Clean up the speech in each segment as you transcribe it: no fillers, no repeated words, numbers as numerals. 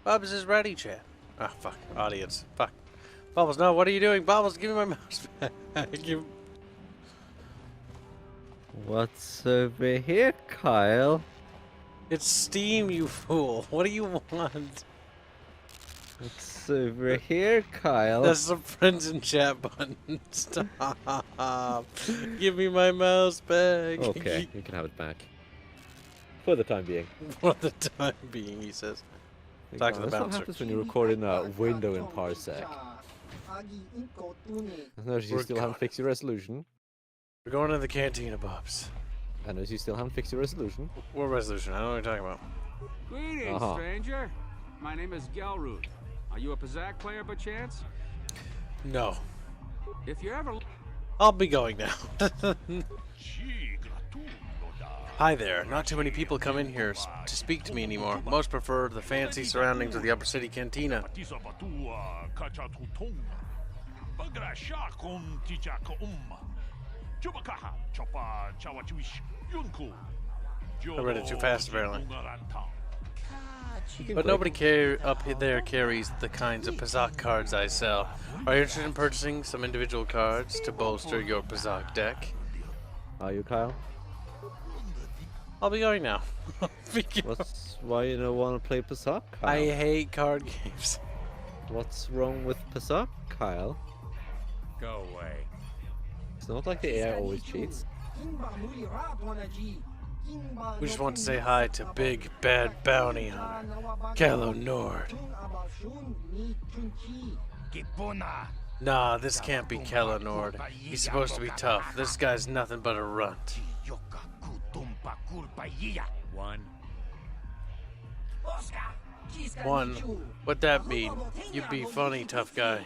Bubbles is ready, chat. Ah, fuck. Audience. Fuck. Bubbles, no, what are you doing? Bubbles, give me my mouse back. What's over here, Kyle? It's Steam, you fool. What do you want? What's over here, Kyle? That's the friends in chat button. Stop. Give me my mouse back. Okay, you can have it back. For the time being. For the time being, he says. Talk to the That's what bouncer. happens when you record in a window in Parsec. I notice you still haven't fixed your resolution. We're going to the cantina, Bubs. I notice you still haven't fixed your resolution. What resolution? I don't know what you're talking about. Greetings, stranger. My name is Gelroot. Are you a Pazak player by chance? No. If you ever... I'll be going now. Hi there. Not too many people come in here to speak to me anymore. Most prefer the fancy surroundings of the Upper City Cantina. I read it too fast, apparently. But nobody up there carries the kinds of Pazak cards I sell. Are you interested in purchasing some individual cards to bolster your Pazak deck? Are you, Kyle? I'll be going now. Why you don't want to play Pazak, Kyle? I hate card games. What's wrong with Pazak, Kyle? Go away. It's not like the AI always cheats. We just want to say hi to Big Bad Bounty Hunter, Kalo Nord. Nah, this can't be Kalo Nord. He's supposed to be tough. This guy's nothing but a runt. One? What'd that mean? You'd be funny, tough guy.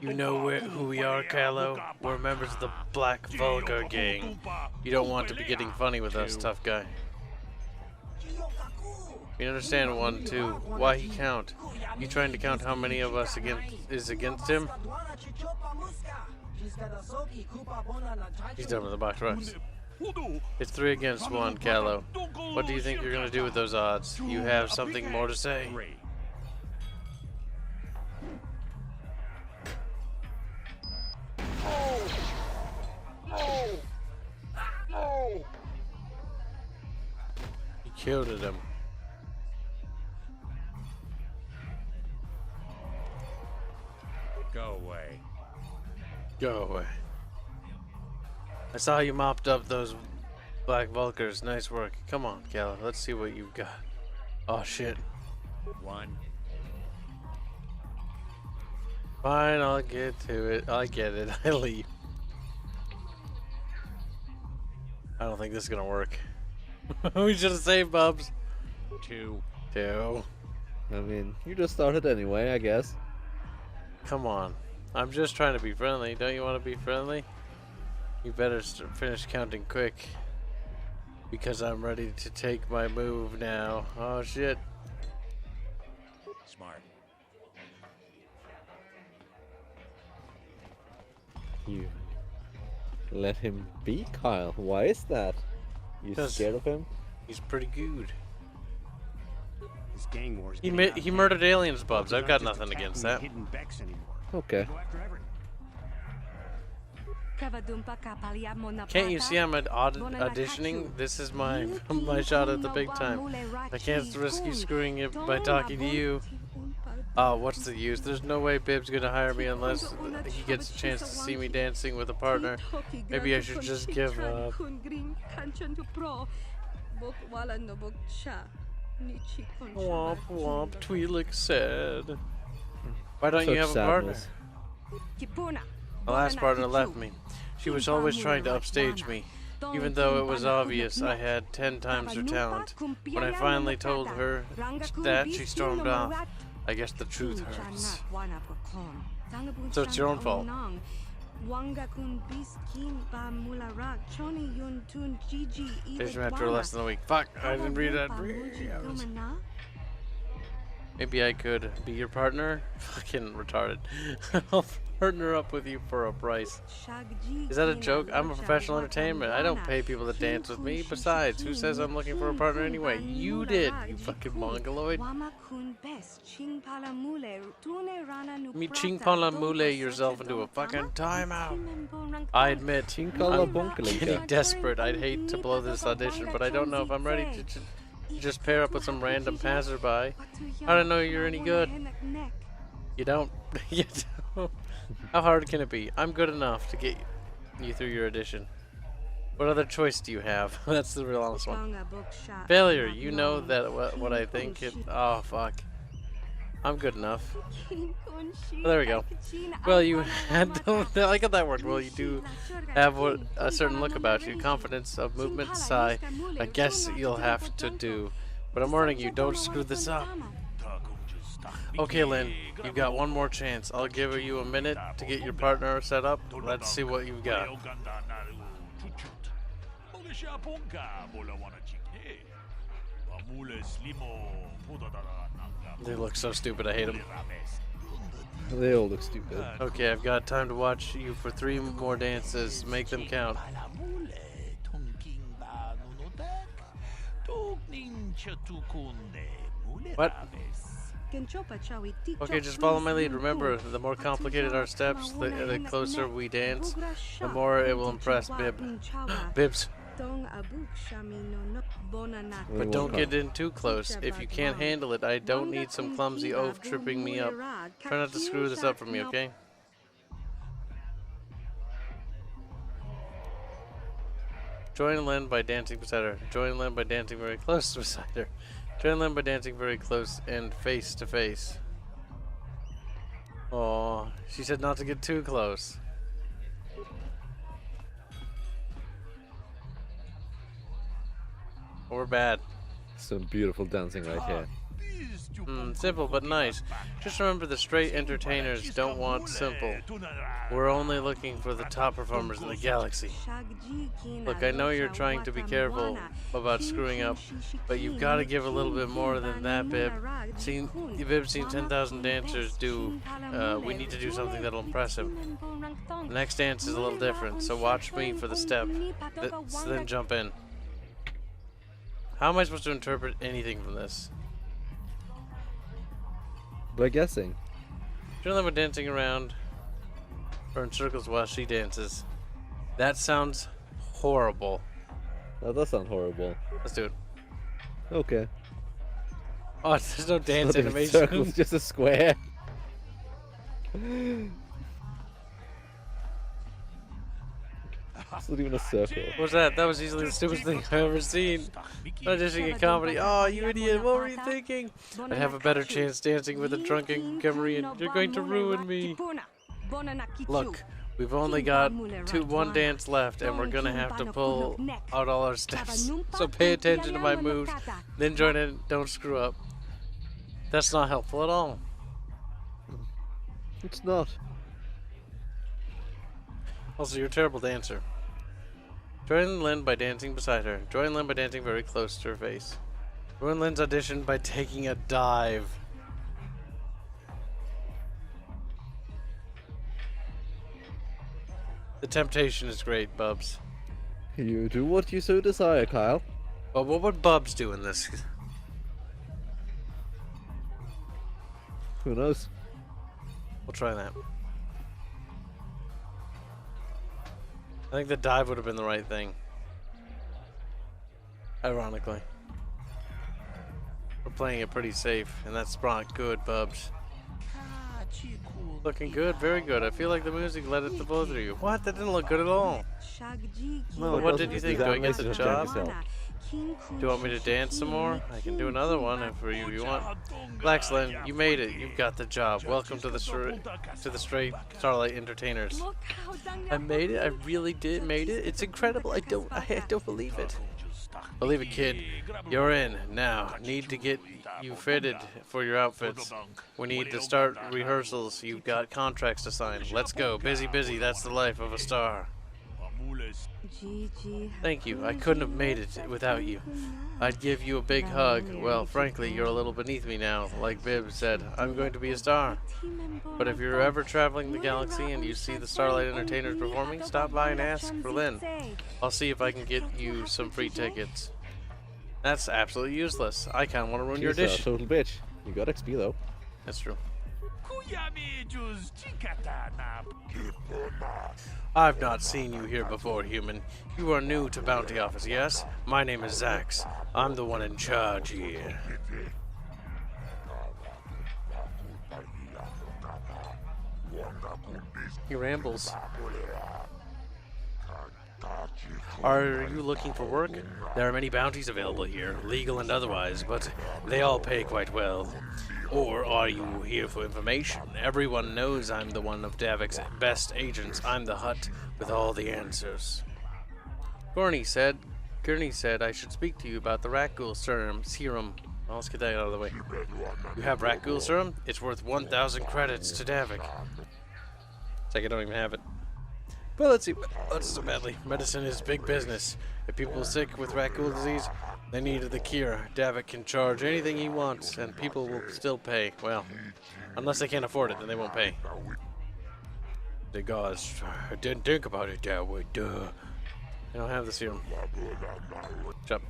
You know who we are, Kalo? We're members of the Black Vulgar gang. You don't want to be getting funny with us, tough guy. You understand 1, 2. Why he count? You trying to count how many of us is against him? He's done with the box rocks. It's 3 against 1, Kalo. What do you think you're gonna do with those odds? You have something more to say? He killed him. Go away. Go away. I saw you mopped up those Black Vulcars. Nice work. Come on, Kalo. Let's see what you've got. Oh, shit. 1. Fine, I'll get to it. I get it. I leave. I don't think this is gonna work. We should have saved Bubs. 2. I mean, you just started anyway, I guess. Come on. I'm just trying to be friendly. Don't you want to be friendly? You better finish counting quick. Because I'm ready to take my move now. Oh, shit. Smart. You let him be, Kyle. Why is that? You scared of him? He's pretty good. This gang war's He murdered aliens, Bubs. I've got nothing against that. Okay. Can't you see I'm auditioning? This is my shot at the big time. I can't risk you screwing it by talking to you. Oh, what's the use? There's no way Bib's gonna hire me unless he gets a chance to see me dancing with a partner. Maybe I should just give up. Womp womp, Twi'lek said. Why don't you have a partner? The last partner left me. She was always trying to upstage me. Even though it was obvious I had 10 times her talent. When I finally told her that, she stormed off. I guess the truth hurts. So it's your own fault. Finish after less than a week. Fuck, I didn't read that. Maybe I could be your partner? Fucking retarded. partner up with you for a price. Is that a joke? I'm a professional entertainment. I don't pay people to dance with me. Besides, who says I'm looking for a partner anyway? You did, you fucking mongoloid. Me ching-pala-mule yourself into a fucking timeout. I admit, I'm getting desperate. I'd hate to blow this audition, but I don't know if I'm ready to just pair up with some random passerby. I don't know you're any good. You don't. You don't. How hard can it be? I'm good enough to get you through your audition. What other choice do you have? That's the real honest one. Failure. You know that what I think. Oh fuck. I'm good enough. Well, there we go. Well, you had. I like how that worked. Well, you do have a certain look about you. Confidence of movement. Sigh. I guess you'll have to do. But I'm warning you. Don't screw this up. Okay, Lynn, you've got one more chance. I'll give you a minute to get your partner set up. Let's see what you've got. They look so stupid, I hate them. They all look stupid. Okay, I've got time to watch you for 3 more dances. Make them count. What? Okay, just follow my lead. Remember, the more complicated our steps, the closer we dance, the more it will impress Bib. Bibs. But don't get in too close. If you can't handle it, I don't need some clumsy oaf tripping me up. Try not to screw this up for me, okay? Join Lynn by dancing beside her. Join Lynn by dancing very close beside her. Join Lynn by dancing very close and face to face. Oh, she said not to get too close. We're bad. Some beautiful dancing right here. Simple but nice. Just remember, the straight entertainers don't want simple. We're only looking for the top performers in the galaxy. Look, I know you're trying to be careful about screwing up, but you've got to give a little bit more than that, Bib. Bib's seen 10,000 dancers do. We need to do something that'll impress him. The next dance is a little different, so watch me for the step, then jump in. How am I supposed to interpret anything from this? By guessing. Join them with dancing around or in circles while she dances. That sounds horrible. That does sound horrible. Let's do it. Okay. Oh, there's no dance Not even animation. circles, just a square. It's not even a circle. What was that? That was easily the stupidest thing I've ever seen. Auditioning in comedy. Oh, you idiot. What were you thinking? I'd have a better chance dancing with a drunken Kemrian. You're going to ruin me. Look, we've only got one dance left, and we're gonna have to pull out all our steps. So pay attention to my moves, then join in. Don't screw up. That's not helpful at all. It's not. Also, you're a terrible dancer. Join Lynn by dancing beside her. Join Lynn by dancing very close to her face. Join Lynn's audition by taking a dive. The temptation is great, Bubs. You do what you so desire, Kyle. Well, what would Bubs do in this? Who knows? We'll try that. I think the dive would have been the right thing. Ironically. We're playing it pretty safe, and that's not good, Bubs. Looking good, very good. I feel like the music led it to both of you. What? That didn't look good at all. No, What did you think? Do I get the job? Yourself. Do you want me to dance some more? I can do another one if for you want. Relax, Lynn. You made it. You've got the job. Welcome to the Straight Starlight Entertainers. I made it. I really did. Made it. It's incredible. I don't believe it. Believe it, kid. You're in now. Need to get you fitted for your outfits. We need to start rehearsals. You've got contracts to sign. Let's go. Busy, busy. That's the life of a star. Thank you. I couldn't have made it without you. I'd give you a big hug. Well, frankly, you're a little beneath me now. Like Bibb said, I'm going to be a star. But if you're ever traveling the galaxy and you see the Starlight Entertainers performing, stop by and ask for Lynn. I'll see if I can get you some free tickets. That's absolutely useless. I kind of want to ruin your She's dish. a total bitch. You got XP though. That's true. I've not seen you here before, human. You are new to Bounty Office, yes? My name is Zax. I'm the one in charge here. He rambles. Are you looking for work? There are many bounties available here, legal and otherwise, but they all pay quite well. Or are you here for information? Everyone knows I'm the one of Davik's best agents. I'm the Hutt with all the answers. Gurney said I should speak to you about the rat ghoul serum. Well, let's get that out of the way. You have rat ghoul serum? It's worth 1,000 credits to Davik. It's like I don't even have it. But let's see. Let's do badly. Medicine is big business. If people are sick with rat ghoul disease, they need the cure. Davik can charge anything he wants, and people will still pay. Well, unless they can't afford it, then they won't pay. The gods, I didn't think about it that way, duh. I don't have the serum. Jump.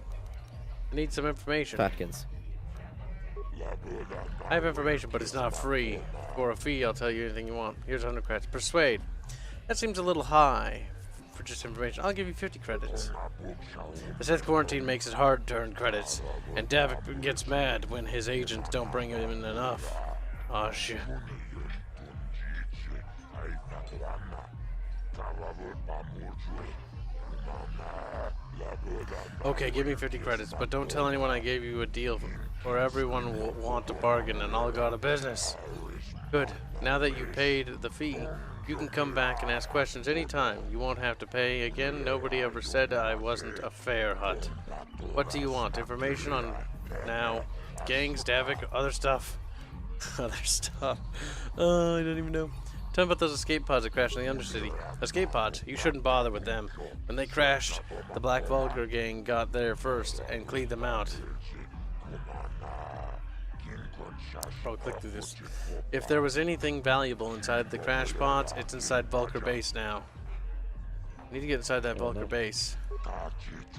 I need some information. Fatkins. I have information, but it's not free. For a fee, I'll tell you anything you want. Here's 100 credits. Persuade. That seems a little high for just information. I'll give you 50 credits. The Sith quarantine makes it hard to earn credits, and Davik gets mad when his agents don't bring him in enough. Aw, shit. Okay, give me 50 credits, but don't tell anyone I gave you a deal, or everyone will want to bargain, and I'll go out of business. Good. Now that you paid the fee, you can come back and ask questions anytime. You won't have to pay again. Nobody ever said I wasn't a fair Hutt. What do you want? Information on now? Gangs, Davik, other stuff? Other stuff. I don't even know. Tell me about those escape pods that crashed in the Undercity. Escape pods? You shouldn't bother with them. When they crashed, the Black Vulgar gang got there first and cleaned them out. Probably click through this. If there was anything valuable inside the crash pods, it's inside Vulcar base now. You need to get inside that Vulcar base.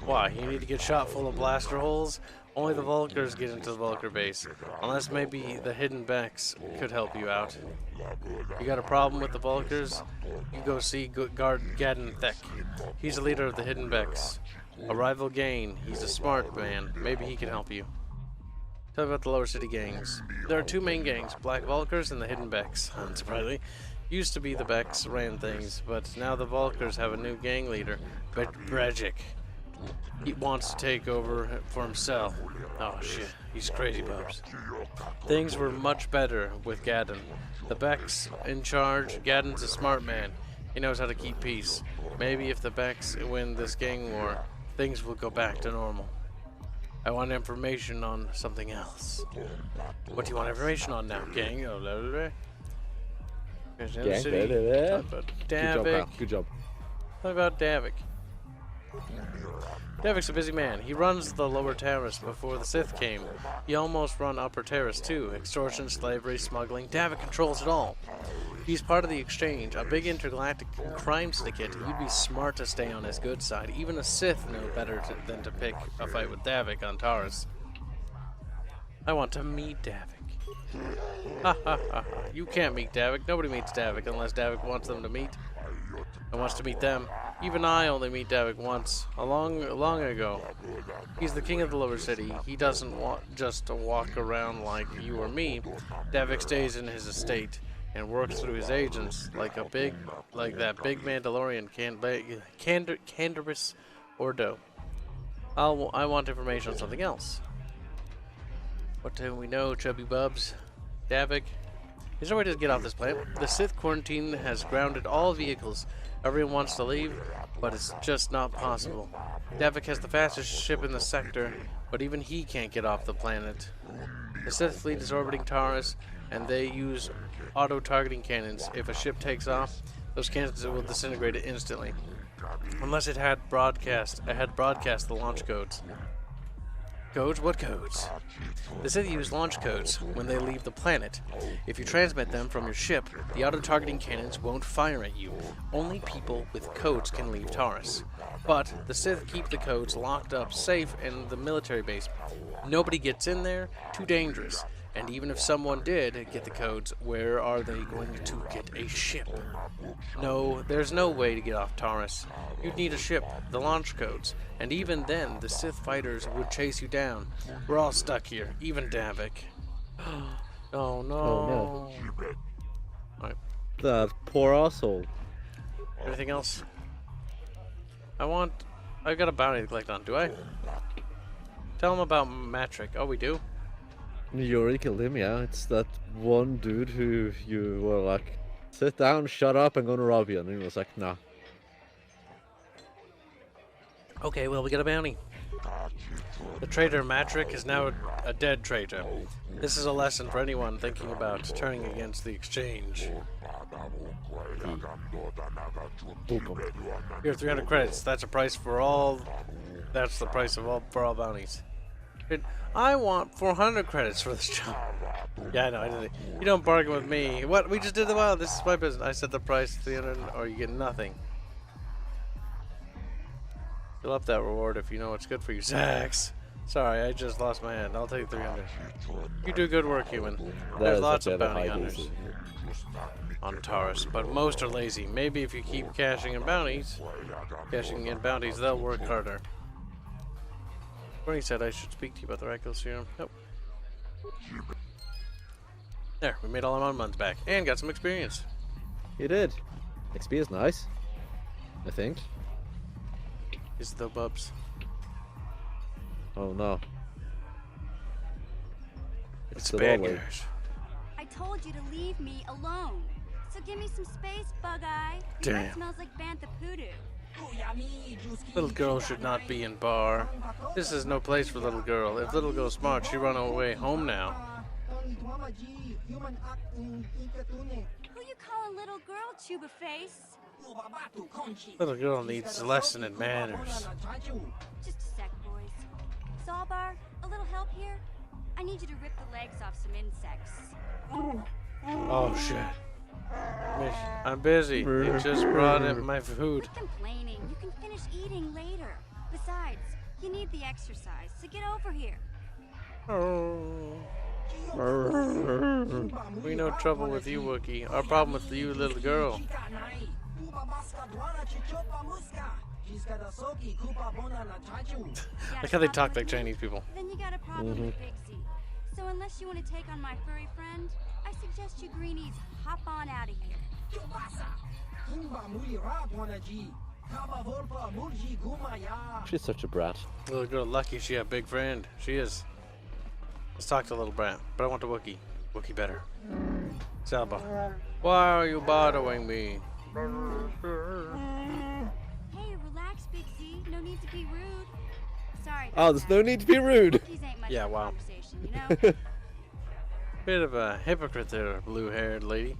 Why? You need to get shot full of blaster holes? Only the Vulcars get into the Vulcar base. Unless maybe the hidden Becks could help you out. You got a problem with the Vulcars? You go see Gadden Thek. He's the leader of the hidden Becks. A rival gang. He's a smart man. Maybe he can help you. Tell me about the lower city gangs. There are two main gangs, Black Vulcars and the Hidden Becks. Unsurprisingly. Used to be the Becks ran things, but now the Vulcars have a new gang leader, Brejic. He wants to take over for himself. Oh shit, he's crazy, Bubs. Things were much better with Gadden. The Becks in charge, Gadden's a smart man. He knows how to keep peace. Maybe if the Becks win this gang war, things will go back to normal. I want information on something else. What do you want information on now, gang? Oh, blah, blah, blah. Gang, Davik. Good job. What about Davik? Davik's a busy man. He runs the lower terrace before the Sith came. He almost run upper terrace too. Extortion, slavery, smuggling. Davik controls it all. He's part of the Exchange, a big intergalactic crime syndicate. You'd be smart to stay on his good side. Even a Sith know better than to pick a fight with Davik on Taurus. I want to meet Davik. Ha ha ha. You can't meet Davik. Nobody meets Davik unless Davik wants them to meet. And wants to meet them. Even I only meet Davik once, long ago. He's the king of the lower city. He doesn't want just to walk around like you or me. Davik stays in his estate and works through his agents like that big Mandalorian Canderous Ordo. I want information on something else. What do we know, chubby bubs? Davik? There's no way to get off this planet. The Sith quarantine has grounded all vehicles. Everyone wants to leave, but it's just not possible. Davik has the fastest ship in the sector, but even he can't get off the planet. The Sith fleet is orbiting Taurus, and they use auto-targeting cannons. If a ship takes off, those cannons will disintegrate it instantly. Unless it had broadcast the launch codes. Codes? What codes? The Sith use launch codes when they leave the planet. If you transmit them from your ship, the auto-targeting cannons won't fire at you. Only people with codes can leave Taurus. But the Sith keep the codes locked up safe in the military base. Nobody gets in there, too dangerous. And even if someone did get the codes, where are they going to get a ship? No, there's no way to get off Taurus. You'd need a ship, the launch codes, and even then the Sith fighters would chase you down. We're all stuck here, even Davik. Oh no. Oh, no. Alright. That poor asshole. Anything else? I've got a bounty to collect on, do I? Tell him about Matrick. Oh, we do? You already killed him, yeah. It's that one dude who you were like, sit down, shut up, I'm gonna rob you. And he was like, nah. Okay, well, we got a bounty. The traitor Matrick is now a dead traitor. This is a lesson for anyone thinking about turning against the exchange. Here, 300 credits. That's a price for all. That's the price of for all bounties. I want 400 credits for this job. Yeah, I know. I did it. You don't bargain with me. What? We just did the wild. This is my business. I set the price 300, or you get nothing. You'll up that reward if you know what's good for you, Zax. Sorry, I just lost my hand. I'll take 300. You do good work, human. There's lots of bounty hunters on Taurus, but most are lazy. Maybe if you keep cashing in bounties, they'll work harder. Bernie said I should speak to you about the Rackyl serum. Nope. There, we made all our months back and got some experience. You did. XP is nice, I think. Is the bubs? Oh no. It's the bad Wally. news. I told you to leave me alone. So give me some space, Bug-Eye. Your Damn. breath smells like bantha poodoo. Little girl should not be in bar. This is no place for little girl. If little girl's smart, she run away home now. Who you call a little girl, Chuba Face? Little girl needs a lesson in manners. Just a sec, boys. Zalbar, a little help here? I need you to rip the legs off some insects. Oh shit. I'm busy. They just brought in my food. Quit complaining. You can finish eating later. Besides, you need the exercise, so get over here. We no trouble with you, Wookie. Our problem with you, little girl. Like how they talk like Chinese people. Then you got a problem with Big Z. So unless you want to take on my furry friend, I suggest you greenies hop on out of here. She's such a brat. Little girl, lucky she a big friend. She is. Let's talk to little brat. But I want the Wookie. Wookie better. Salba. Why are you bothering me? Hey, relax, Big Z. No need to be rude. Sorry. Oh, there's no need to be rude. These ain't much Yeah, of a wow. conversation, you know? Bit of a hypocrite there, blue-haired lady.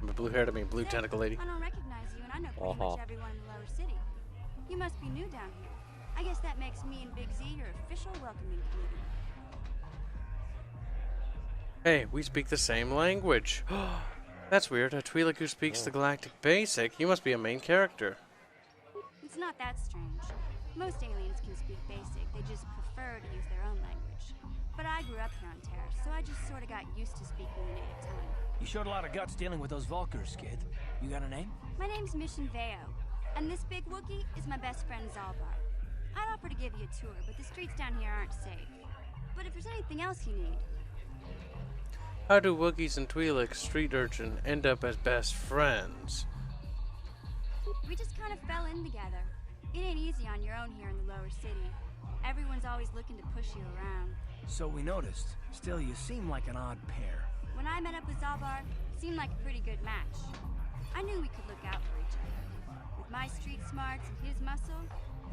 Blue-haired, I mean blue tentacle lady. I don't recognize you, and I know pretty much everyone in the lower city. You must be new down here. I guess that makes me and Big Z your official welcoming committee. Hey, we speak the same language. That's weird. A Twi'lek who speaks the Galactic Basic. You must be a main character. It's not that strange. Most aliens can speak Basic. They just prefer to use their own language. But I grew up here on Terra, so I just sort of got used to speaking the native tongue. You showed a lot of guts dealing with those Vulkars, kid. You got a name? My name's Mission Veo, and this big Wookiee is my best friend Zalbar. I'd offer to give you a tour, but the streets down here aren't safe. But if there's anything else you need... How do Wookiees and Twi'lek street urchin end up as best friends? We just kind of fell in together. It ain't easy on your own here in the lower city. Everyone's always looking to push you around. So we noticed. Still, you seem like an odd pair. When I met up with Zalbar, it seemed like a pretty good match. I knew we could look out for each other. With my street smarts and his muscle,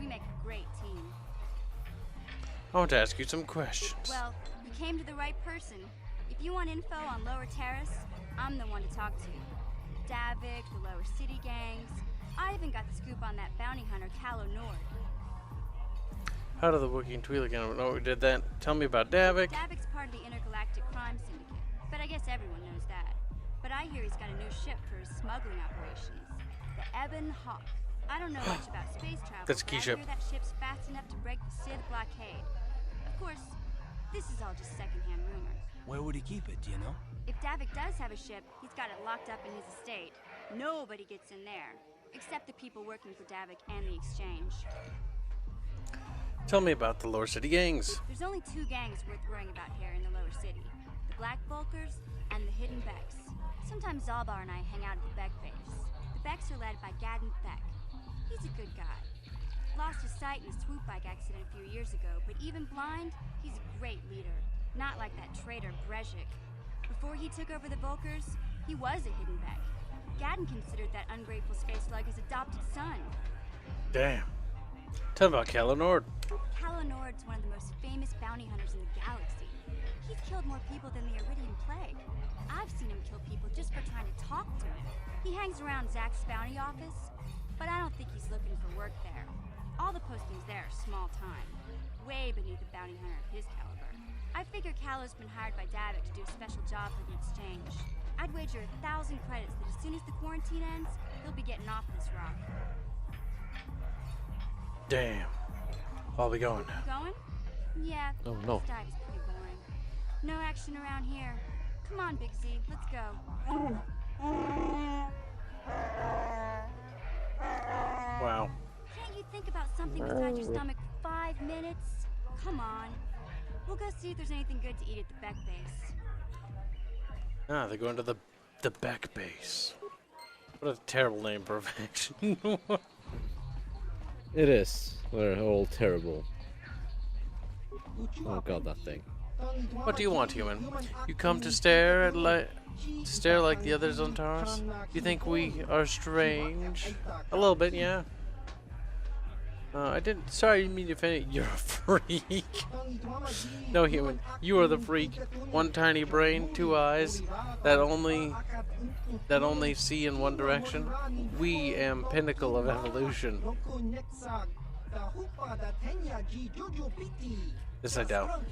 we make a great team. I want to ask you some questions. Well, you came to the right person. If you want info on Lower Terrace, I'm the one to talk to. Davik, the Lower City gangs, I even got the scoop on that bounty hunter, Calo Nord. How did the Wookiee and Twi'lek know we did that? Tell me about Davik. Davik's part of the Intergalactic Crime Syndicate, but I guess everyone knows that. But I hear he's got a new ship for his smuggling operations, the Ebon Hawk. I don't know much about space travel, That's a key but ship. I hear that ship's fast enough to break the Sith blockade. Of course, this is all just secondhand rumors. Where would he keep it, do you know? If Davik does have a ship, he's got it locked up in his estate. Nobody gets in there, except the people working for Davik and the Exchange. Tell me about the Lower City gangs. There's only two gangs worth worrying about here in the Lower City. The Black Vulkars and the Hidden Becks. Sometimes Zalbar and I hang out at the Beck base. The Becks are led by Gadden Beck. He's a good guy. Lost his sight in a swoop bike accident a few years ago, but even blind, he's a great leader. Not like that traitor Brezhik. Before he took over the Vulkars, he was a Hidden Beck. Gadden considered that ungrateful space slug his adopted son. Damn. Tell me about Calo Nord. Calo Nord's one of the most famous bounty hunters in the galaxy. He's killed more people than the Iridian Plague. I've seen him kill people just for trying to talk to him. He hangs around Zack's bounty office, but I don't think he's looking for work there. All the postings there are small time, way beneath a bounty hunter of his caliber. I figure Calo's been hired by Davik to do a special job for the Exchange. I'd wager 1,000 credits that as soon as the quarantine ends, he'll be getting off this rock. Damn. I'll be going. Going? Yeah, Oh, no. this dive is pretty boring. No action around here. Come on, Big Z, let's go. Wow. Can't you think about something besides your stomach for 5 minutes? Come on. We'll go see if there's anything good to eat at the Beck base. Ah, they're going to the Beck base. What a terrible name for a faction. It is. We're all terrible. Oh god, that thing. What do you want, human? You come to stare like the others on Taurus? You think we are strange? A little bit, yeah. I didn't. Sorry, I didn't mean to offend you. You're a freak. No, human. You are the freak. One tiny brain, two eyes, that only see in one direction. We am pinnacle of evolution. This I doubt.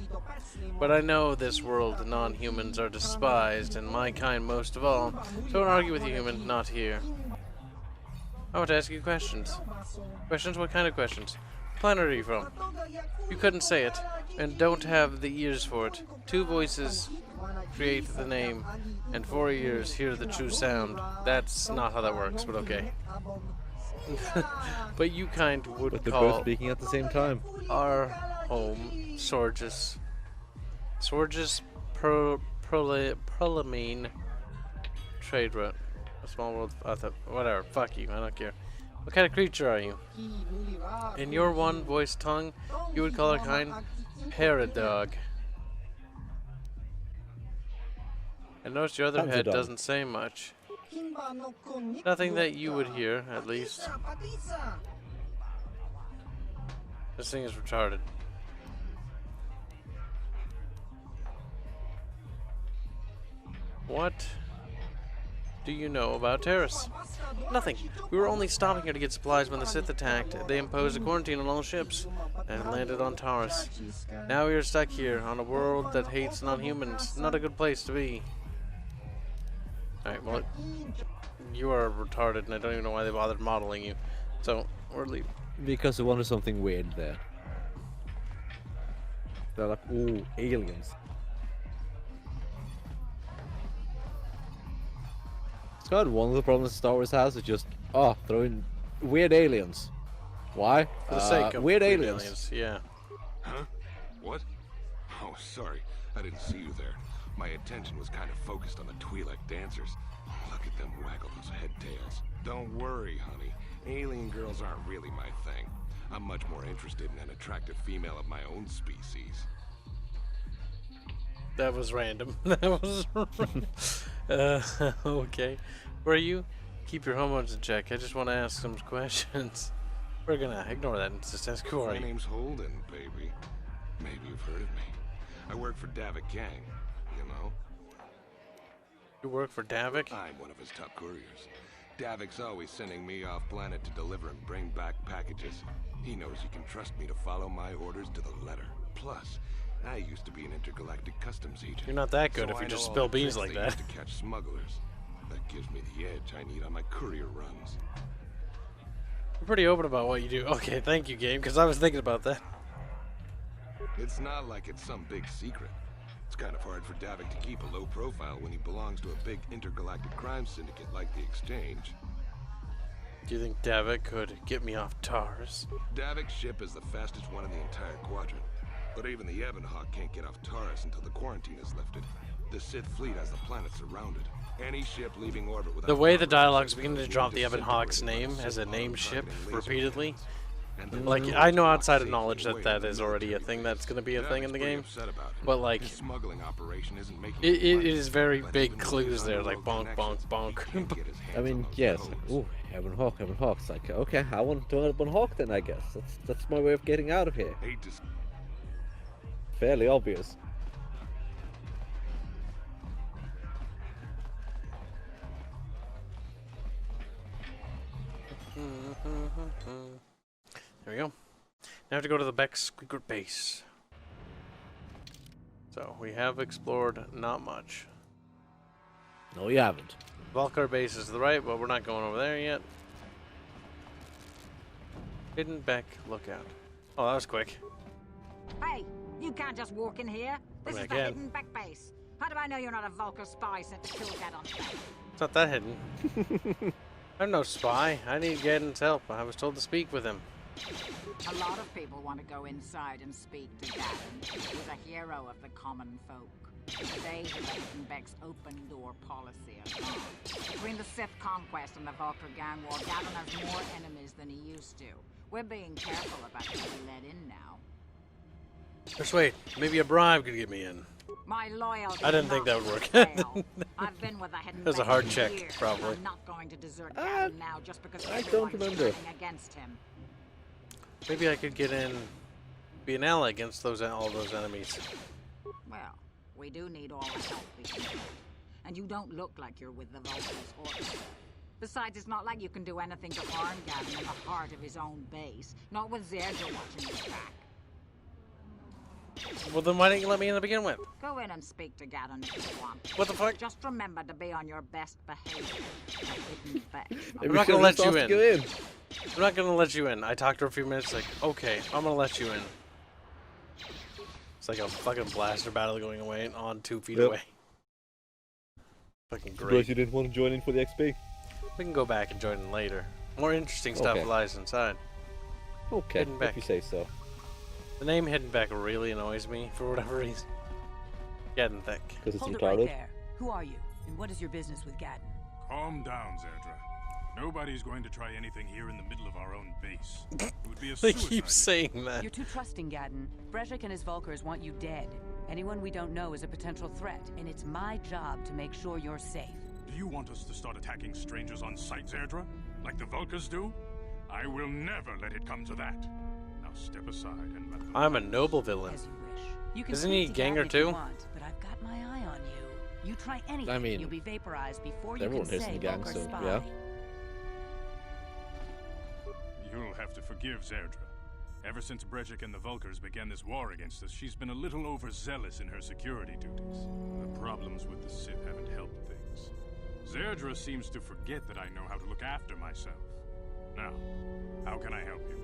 But I know this world non-humans are despised, and my kind most of all. So don't argue with you, human. Not here. I want to ask you questions. Questions? What kind of questions? What planet are you from? You couldn't say it, and don't have the ears for it. 2 voices create the name, and 4 ears hear the true sound. That's not how that works, but okay. But you kind would But they're call both speaking at the same time. our home Sorgus Prolamine trade route. A small world, whatever, fuck you, I don't care. What kind of creature are you? In your one voice tongue, you would call our kind Paradog. I noticed your other head doesn't say much. Nothing that you would hear, at least. This thing is retarded. What do you know about Terrace? Nothing. We were only stopping here to get supplies when the Sith attacked. They imposed a quarantine on all ships and landed on Taurus. Now we are stuck here on a world that hates non-humans. Not a good place to be. Alright, well, you are retarded and I don't even know why they bothered modeling you. So, we're leaving. Because they wanted something weird there. They're like, ooh, aliens. God, one of the problems Star Wars has is just, throw in weird aliens. Why? For the sake of weird aliens. Yeah. Huh? What? Oh, sorry. I didn't see you there. My attention was kind of focused on the Twi'lek dancers. Look at them waggle those head tails. Don't worry, honey. Alien girls aren't really my thing. I'm much more interested in an attractive female of my own species. That was random. That was okay. Where are you? Keep your hormones in check. I just want to ask some questions. We're gonna ignore that and just ask who are My you. name's Holden, baby. Maybe you've heard of me. I work for Davik Gang, you know? You work for Davik? I'm one of his top couriers. Davik's always sending me off planet to deliver and bring back packages. He knows he can trust me to follow my orders to the letter. Plus, I used to be an intergalactic customs agent. You're not that good so if you I just know all spill the beans tricks like they that. use to catch smugglers. That gives me the edge I need on my courier runs. You're pretty open about what you do. Okay, thank you, game, because I was thinking about that. It's not like it's some big secret. It's kind of hard for Davik to keep a low profile when he belongs to a big intergalactic crime syndicate like the Exchange. Do you think Davik could get me off Taurus? Davik's ship is the fastest one in the entire quadrant. But even the Ebonhawk can't get off Taurus until the quarantine is lifted. The Sith fleet has the planet surrounded. Any ship leaving orbit without... The way the dialogue's beginning to drop the Ebonhawk's name as a named ship repeatedly. Like, I know outside of knowledge that that is already a thing that's going to be a thing in the game. But, like, it is very big clues there, like bonk, bonk, bonk. I mean, yes. Ooh, Ebonhawk. It's like, okay, I want to Ebonhawk then, I guess. That's my way of getting out of here. Fairly obvious. There we go. Now I have to go to the Beck's secret base. So, we have explored not much. No, you haven't. Vulcar base is to the right, but we're not going over there yet. Hidden Beck lookout. Oh, that was quick. Hey, you can't just walk in here. This is the Hidden Beck base. How do I know you're not a Vulcar spy sent to kill Gadon? It's not that hidden. I'm no spy. I need Gadon's help. I was told to speak with him. A lot of people want to go inside and speak to Gadon. He's a hero of the common folk. They have Hidden Beck's open door policy. Between the Sith conquest and the Vulcar gang war, Gadon has more enemies than he used to. We're being careful about who we let in now. Persuade. Maybe a bribe could get me in. My loyalty. I didn't think that would work. I've been with the Hidden That was a Beck hard for check, years, probably. I'm not going to desert Gadon now just because I don't everyone's remember. fighting against him. Maybe I could get in, be an ally against all those enemies. Well, we do need all the help we can get. And you don't look like you're with the Vulcans or... Besides, it's not like you can do anything to harm Gadon in the heart of his own base. Not with Zerdra watching his back. Well, then why didn't you let me in to begin with? Go in and speak to Gadon if you want. What the fuck? Just remember to be on your best behavior. Hidden Beck. I'm not gonna let you in. I'm not gonna let you in. I talked to her a few minutes, like, okay, I'm gonna let you in. It's like a fucking blaster battle going away on 2 feet away. Fucking great. Because you didn't want to join in for the XP. We can go back and join in later. More interesting stuff lies inside. Okay, Hidden Beck. if you say so. The name Hidden Beck really annoys me for whatever reason. Gadon Beck. Because it's Hold it retarded. right there. Who are you? And what is your business with Gadon? Calm down, Zerdra. Nobody's going to try anything here in the middle of our own base. It would be a They suicide. keep saying that. You're too trusting, Gadon. Brejik and his Vulkars want you dead. Anyone we don't know is a potential threat, and it's my job to make sure you're safe. Do you want us to start attacking strangers on sight, Zerdra? Like the Vulkars do? I will never let it come to that. Now step aside and let them... I'm a noble villain. As you wish. You can Isn't speak he to Ganger Gadon if you too? want, but I've got my eye on you. You try anything, I mean, you'll be vaporized before you everyone can is in say the gang, Vulcar so, spy. yeah. You'll have to forgive Zerdra. Ever since Brejik and the Vulkars began this war against us, she's been a little overzealous in her security duties. The problems with the Sith haven't helped things. Zerdra seems to forget that I know how to look after myself. Now, how can I help you?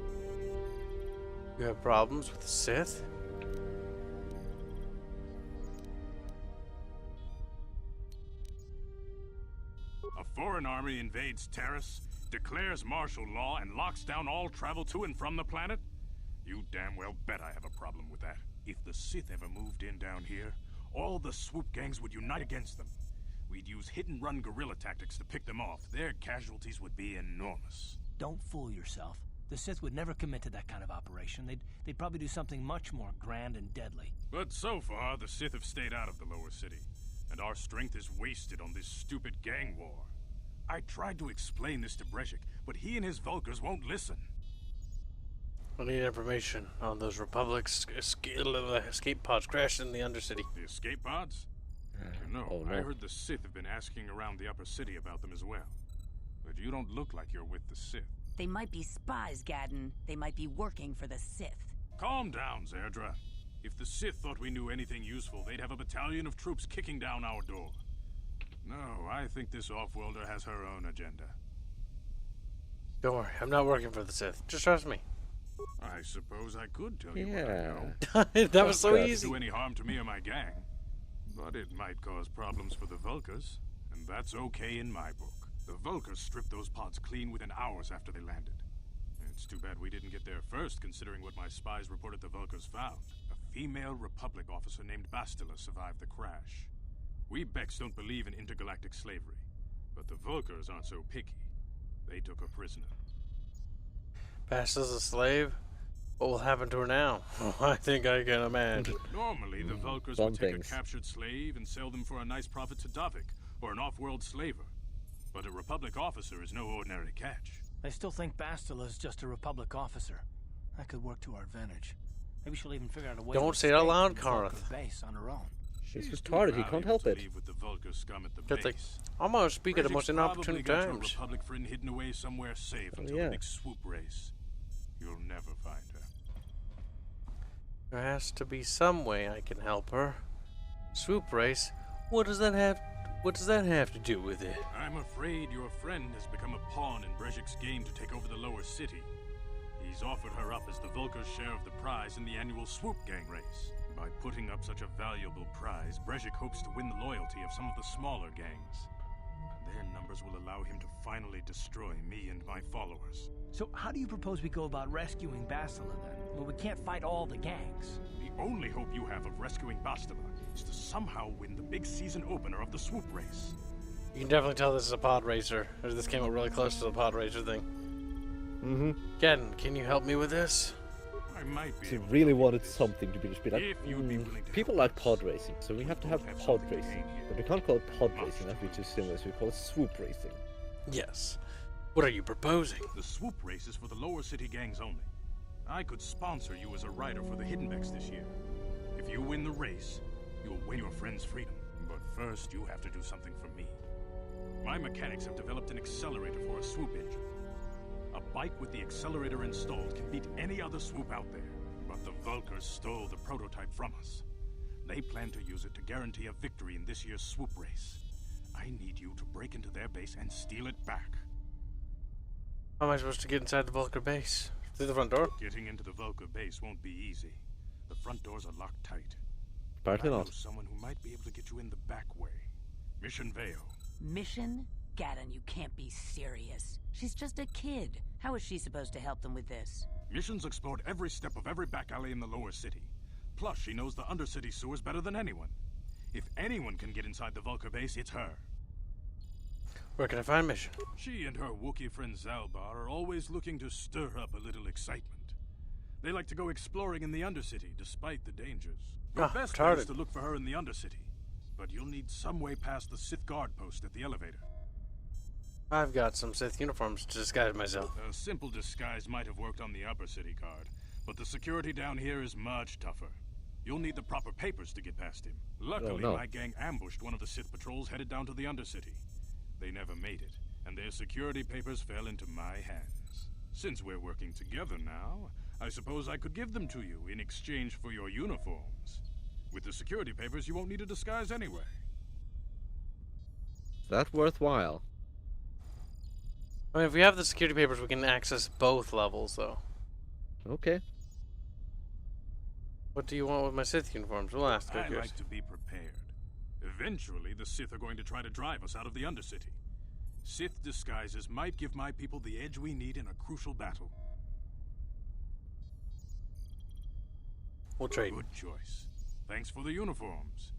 You have problems with the Sith? A foreign army invades Terrace, declares martial law, and locks down all travel to and from the planet? You damn well bet I have a problem with that. If the Sith ever moved in down here, all the swoop gangs would unite against them. We'd use hit-and-run guerrilla tactics to pick them off. Their casualties would be enormous. Don't fool yourself. The Sith would never commit to that kind of operation. They'd probably do something much more grand and deadly. But so far, the Sith have stayed out of the lower city, and our strength is wasted on this stupid gang war. I tried to explain this to Brejik, but he and his Vulkars won't listen. I need information on those Republic's escape pods crashed in the Undercity. The escape pods? No, Oh, no. I heard the Sith have been asking around the upper city about them as well. but you don't look like you're with the Sith. They might be spies, Gadden. They might be working for the Sith. Calm down, Zerdra. If the Sith thought we knew anything useful, they'd have a battalion of troops kicking down our door. No, I think this off-worlder has her own agenda. Don't worry, I'm not working for the Sith. Just trust me. I suppose I could tell you what I know. That was so easy. Do any harm to me or my gang, but it might cause problems for the Vulkars, and that's okay in my book. The Vulkars stripped those pods clean within hours after they landed. It's too bad we didn't get there first, considering what my spies reported the Vulkars found. A female Republic officer named Bastila survived the crash. We Becks don't believe in intergalactic slavery, but the Vulkars aren't so picky. They took her prisoner. Bastila's a slave? What will happen to her now? Oh, I think I can imagine. Normally, the Vulkars would take a captured slave and sell them for a nice profit to Davik, or an off-world slaver. But a Republic officer is no ordinary catch. I still think Bastila is just a Republic officer. That could work to our advantage. Maybe she'll even figure out a way Don't say it out loud, Karth. Base on her own. She's retarded, he can't help it. With the Vulgar scum at the Good thing. base. I'm gonna speak at the most Brejik's inopportune probably got your times. Republic friend hidden away somewhere safe until the big swoop race. You'll never find her. There has to be some way I can help her. Swoop race? What does that have to do with it? I'm afraid your friend has become a pawn in Brejik's game to take over the lower city. He's offered her up as the Vulkar's share of the prize in the annual Swoop Gang race. By putting up such a valuable prize, Brejik hopes to win the loyalty of some of the smaller gangs. Their numbers will allow him to finally destroy me and my followers. So how do you propose we go about rescuing Bastila then? Well, we can't fight all the gangs. The only hope you have of rescuing Bastila is to somehow win the big season opener of the Swoop race. You can definitely tell this is a pod racer. Or this came up really close to the pod racer thing. Ken, can you help me with this? I might be. He really wanted something to be like, If you'd be willing to people like pod racing, so we have to have pod racing. But we can't call it pod racing, that'd be too similar, so we call it swoop racing. Yes. What are you proposing? The Swoop race is for the lower city gangs only. I could sponsor you as a rider for the Hiddenbecks this year. If you win the race, you'll win your friend's freedom. But first, you have to do something for me. My mechanics have developed an accelerator for a swoop engine. A bike with the accelerator installed can beat any other swoop out there. But the Vulkars stole the prototype from us. They plan to use it to guarantee a victory in this year's swoop race. I need you to break into their base and steal it back. How am I supposed to get inside the Vulkar base? Through the front door? Getting into the Vulkar base won't be easy. The front doors are locked tight. Apparently I know not. someone who might be able to get you in the back way. Mission Vale. Mission? Gadden, you can't be serious. She's just a kid. How is she supposed to help them with this? Mission's explored every step of every back alley in the lower city. Plus, she knows the undercity sewers better than anyone. If anyone can get inside the Vulkar base, it's her. Where can I find Mission? She and her Wookiee friend Zalbar are always looking to stir up a little excitement. They like to go exploring in the undercity, despite the dangers. Your best bet is to look for her in the undercity. But you'll need some way past the Sith guard post at the elevator. I've got some Sith uniforms to disguise myself. A simple disguise might have worked on the upper city guard, but the security down here is much tougher. You'll need the proper papers to get past him. Luckily, my gang ambushed one of the Sith patrols headed down to the undercity. They never made it, and their security papers fell into my hands. Since we're working together now, I suppose I could give them to you in exchange for your uniforms. With the security papers, you won't need a disguise anyway. Is that worthwhile? I mean, if we have the security papers, we can access both levels, though. Okay. What do you want with my Sith uniforms? We'll ask. I like to be prepared. Eventually, the Sith are going to try to drive us out of the Undercity. Sith disguises might give my people the edge we need in a crucial battle. We'll trade. Good choice. Thanks for the uniforms.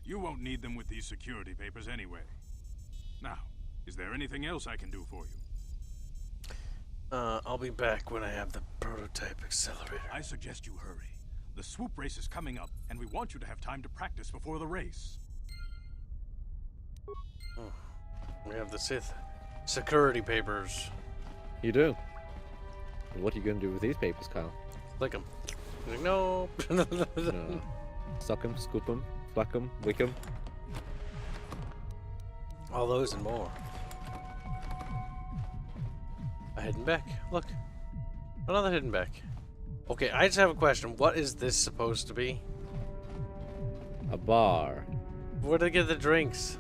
You won't need them with these security papers anyway. Now, is there anything else I can do for you? I'll be back when I have the prototype accelerator. I suggest you hurry. The swoop race is coming up, and we want you to have time to practice before the race. Oh, we have the Sith security papers. You do? And what are you going to do with these papers, Kyle? Lick them. Like, no. No. Suck them, scoop them, whack them, wick them. All those and more. A hidden back. Look. Another hidden back. Okay, I just have a question. What is this supposed to be? A bar. Where do they get the drinks?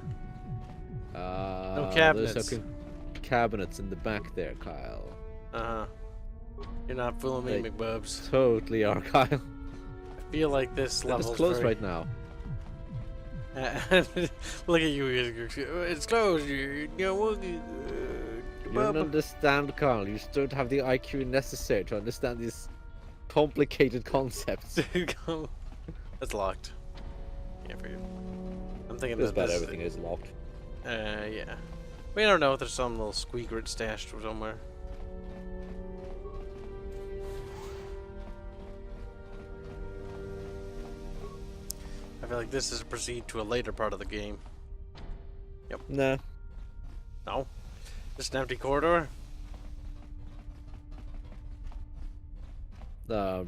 No cabinets. There's cabinets in the back there, Kyle. Uh-huh. You're not fooling me, McBubs. Totally are, Kyle. I feel like this level's It's closed right now. Look at you. It's closed. You don't understand, Carl. You still don't have the IQ necessary to understand these complicated concepts. It's locked. Yeah, for you. I'm thinking Just about everything is locked. Yeah. We don't know if there's some little squeaker stashed somewhere. I feel like this is a proceed to a later part of the game. Yep. Nah. No? Just an empty corridor?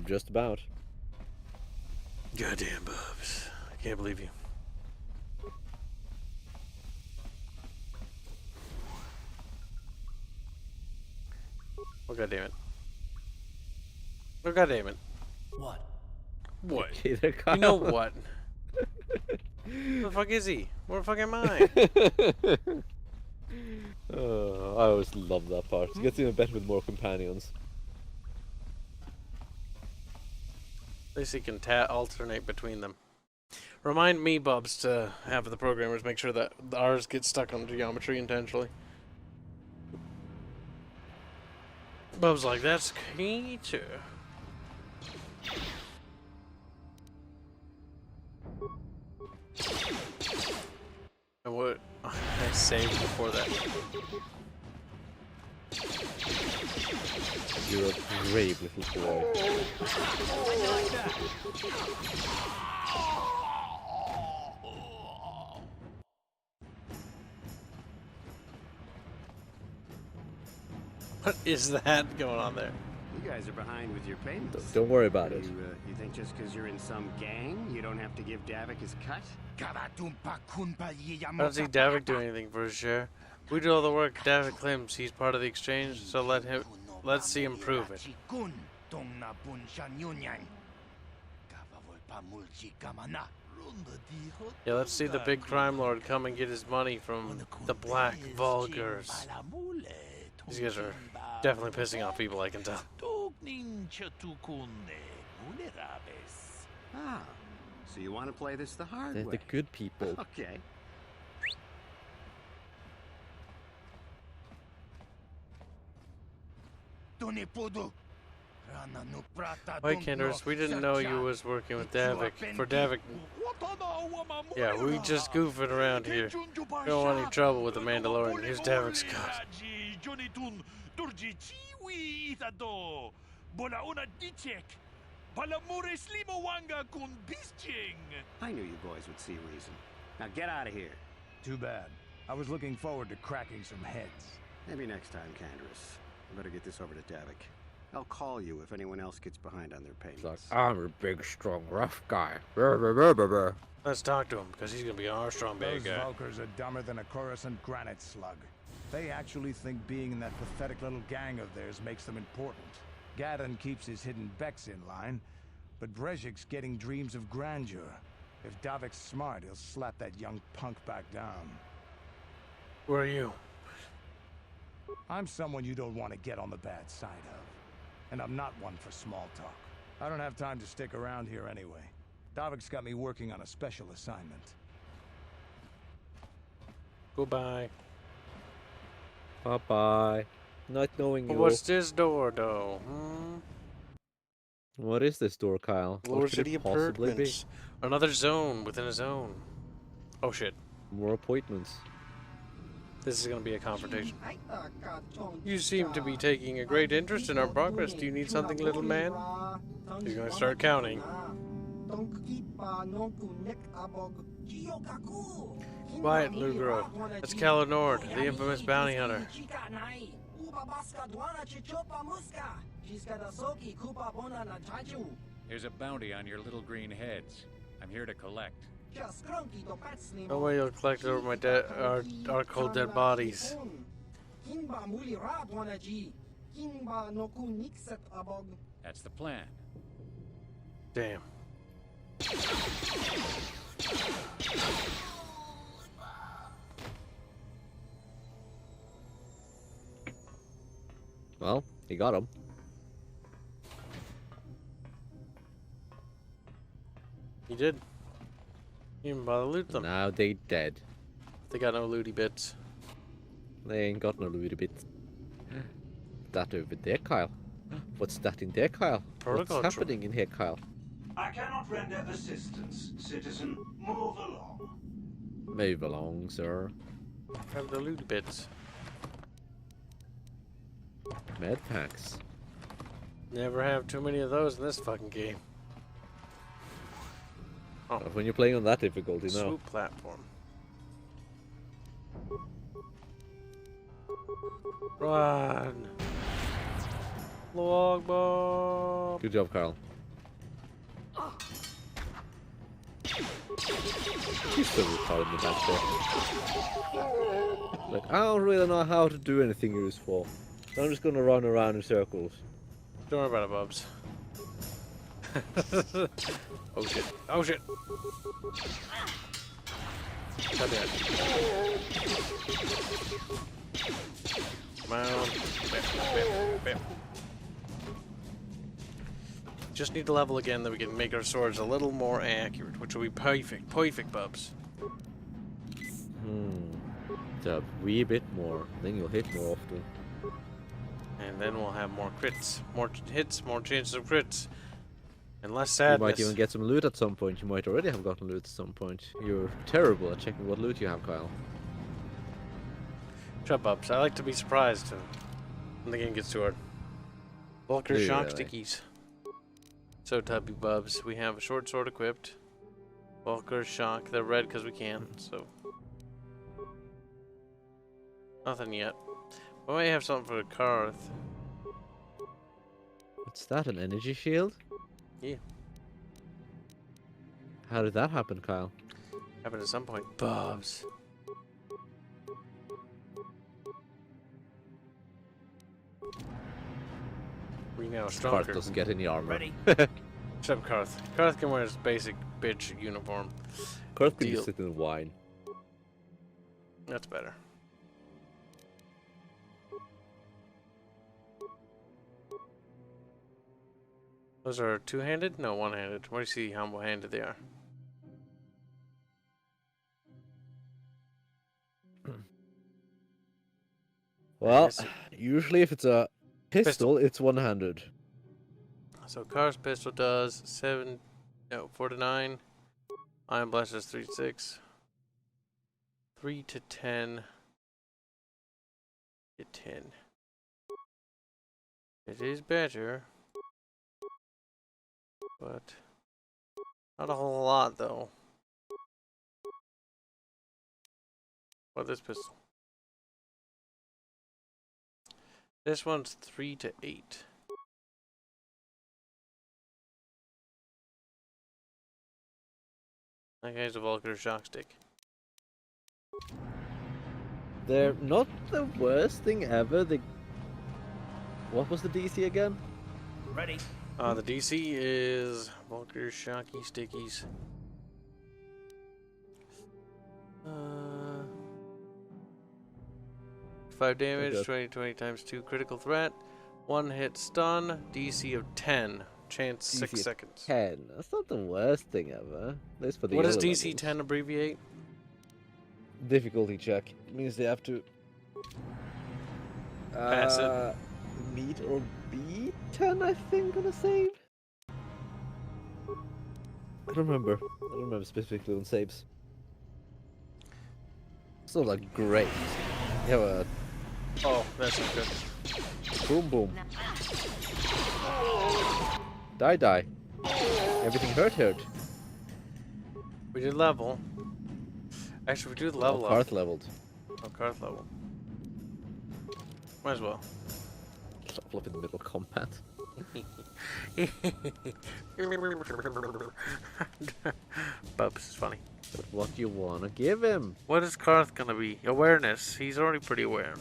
Just about. Goddamn, Bubs. I can't believe you. Oh, goddamn it. Oh, goddamn it. What? What? Okay, there, Kyle. You know what? Where the fuck is he? Where the fuck am I? I always love that part. It gets even better with more companions. At least he can alternate between them. Remind me, Bubs, to have the programmers make sure that ours get stuck on geometry intentionally. Bubs like, that's key too. And what? I saved before that. You're a brave little boy. What is that going on there? You guys are behind with your payments. Don't worry about it. You think just because you're in some gang, you don't have to give Davik his cut? I don't see Davik do anything for his share. We do all the work. Davik claims he's part of the exchange, so let's see him prove it. Yeah, let's see the big crime lord come and get his money from the black vulgars. These guys are definitely pissing off people, I can tell. Ah, so you want to play this the hard They're way? the good people. Okay. Why, Kenders, we didn't know you was working with Davik. For Davik... Yeah, we just goofing around here. We don't want any trouble with the Mandalorian. Here's Davik's cut. I knew you boys would see reason. Now get out of here. Too bad. I was looking forward to cracking some heads. Maybe next time, Candace. I better get this over to Davik. I'll call you if anyone else gets behind on their payments. I'm a big, strong, rough guy. Let's talk to him, because he's going to be our strong big guy. Those Vulkars are dumber than a Coruscant granite slug. They actually think being in that pathetic little gang of theirs makes them important. Gadon keeps his hidden Becks in line, but Brezhik's getting dreams of grandeur. If Davik's smart, he'll slap that young punk back down. Where are you? I'm someone you don't want to get on the bad side of. And I'm not one for small talk. I don't have time to stick around here anyway. Davik's got me working on a special assignment. Goodbye. Bye-bye. Not knowing you. What's this door, though? What is this door, Kyle? Lower City Apartments. Another zone within a zone. Oh, shit. More appointments. This is going to be a confrontation. You seem to be taking a great interest in our progress. Do you need something, little man? He's going to start counting. Quiet, Lugro. That's Calo Nord, the infamous bounty hunter. There's a bounty on your little green heads. I'm here to collect. No way you'll collect over my our cold dead bodies. That's the plan. Damn. Well, he got him. He did. He didn't bother to loot them. Now they dead. They got no looty bits. They ain't got no looty bits. That over there, Kyle. What's that in there, Kyle? Protocol What's happening in here, Kyle? I cannot render assistance, citizen. Move along. Move along, sir. Have the looty bits. Med packs. Never have too many of those in this fucking game. Oh. When you're playing on that difficulty, no. Swoop platform. Run. Logbook. Good job, Carl. He's so retarded in the back there. Like, I don't really know how to do anything useful. So I'm just gonna run around in circles. Don't worry about it, Bubs. Oh shit. Oh shit. Come here. Come on. Bam. Just need to level again, then we can make our swords a little more accurate, which will be perfect. Perfect, Bubs. A wee bit more. Then you'll hit more often. And then we'll have more crits. More hits, more chances of crits. And less sadness. You might even get some loot at some point. You might already have gotten loot at some point. You're terrible at checking what loot you have, Kyle. Shut up, Bubs. I like to be surprised when the game gets too hard. Vulcar shock stickies. So tubby, Bubs. We have a short sword equipped. Vulcar shock. They're red because we can, so. Nothing yet. We might have something for the Karth. What's that, an energy shield? Yeah. How did that happen, Kyle? Happened at some point. Bubs. We now stronger. Karth doesn't get any armor. Ready? Except Karth. Karth can wear his basic bitch uniform. Karth can just sit and whine. That's better. Those are two-handed? No, one-handed. Where do you see how handed they are? Well, usually if it's a pistol, it's one-handed. So Karth's pistol does 4 to 9. Iron Blast does 3 to 6. 3 to 10. To 10. It is better. But not a whole lot, though. What this pistol? This one's 3 to 8. That guy's a Vulgar shock stick. They're not the worst thing ever. What was the DC again? Ready? The DC is Vulgar shocky stickies. 5 damage, 20 times 2 critical threat, 1 hit stun, DC of 10, chance 6 seconds. 10. That's not the worst thing ever. At least for the What does other DC levels. 10 abbreviate? Difficulty check. It means they have to pass it. Meet or beat 10, I think, on a save. I don't remember. I don't remember specifically on saves. It's not like great. You have a Oh, that's not good. boom boom. Die. Everything hurt. We did level. Actually, we do the level up. Karth leveled. Oh, Karth level. Might as well. Level up in the middle of combat. Bubs is funny. But what do you wanna give him? What is Karth gonna be? Awareness. He's already pretty aware.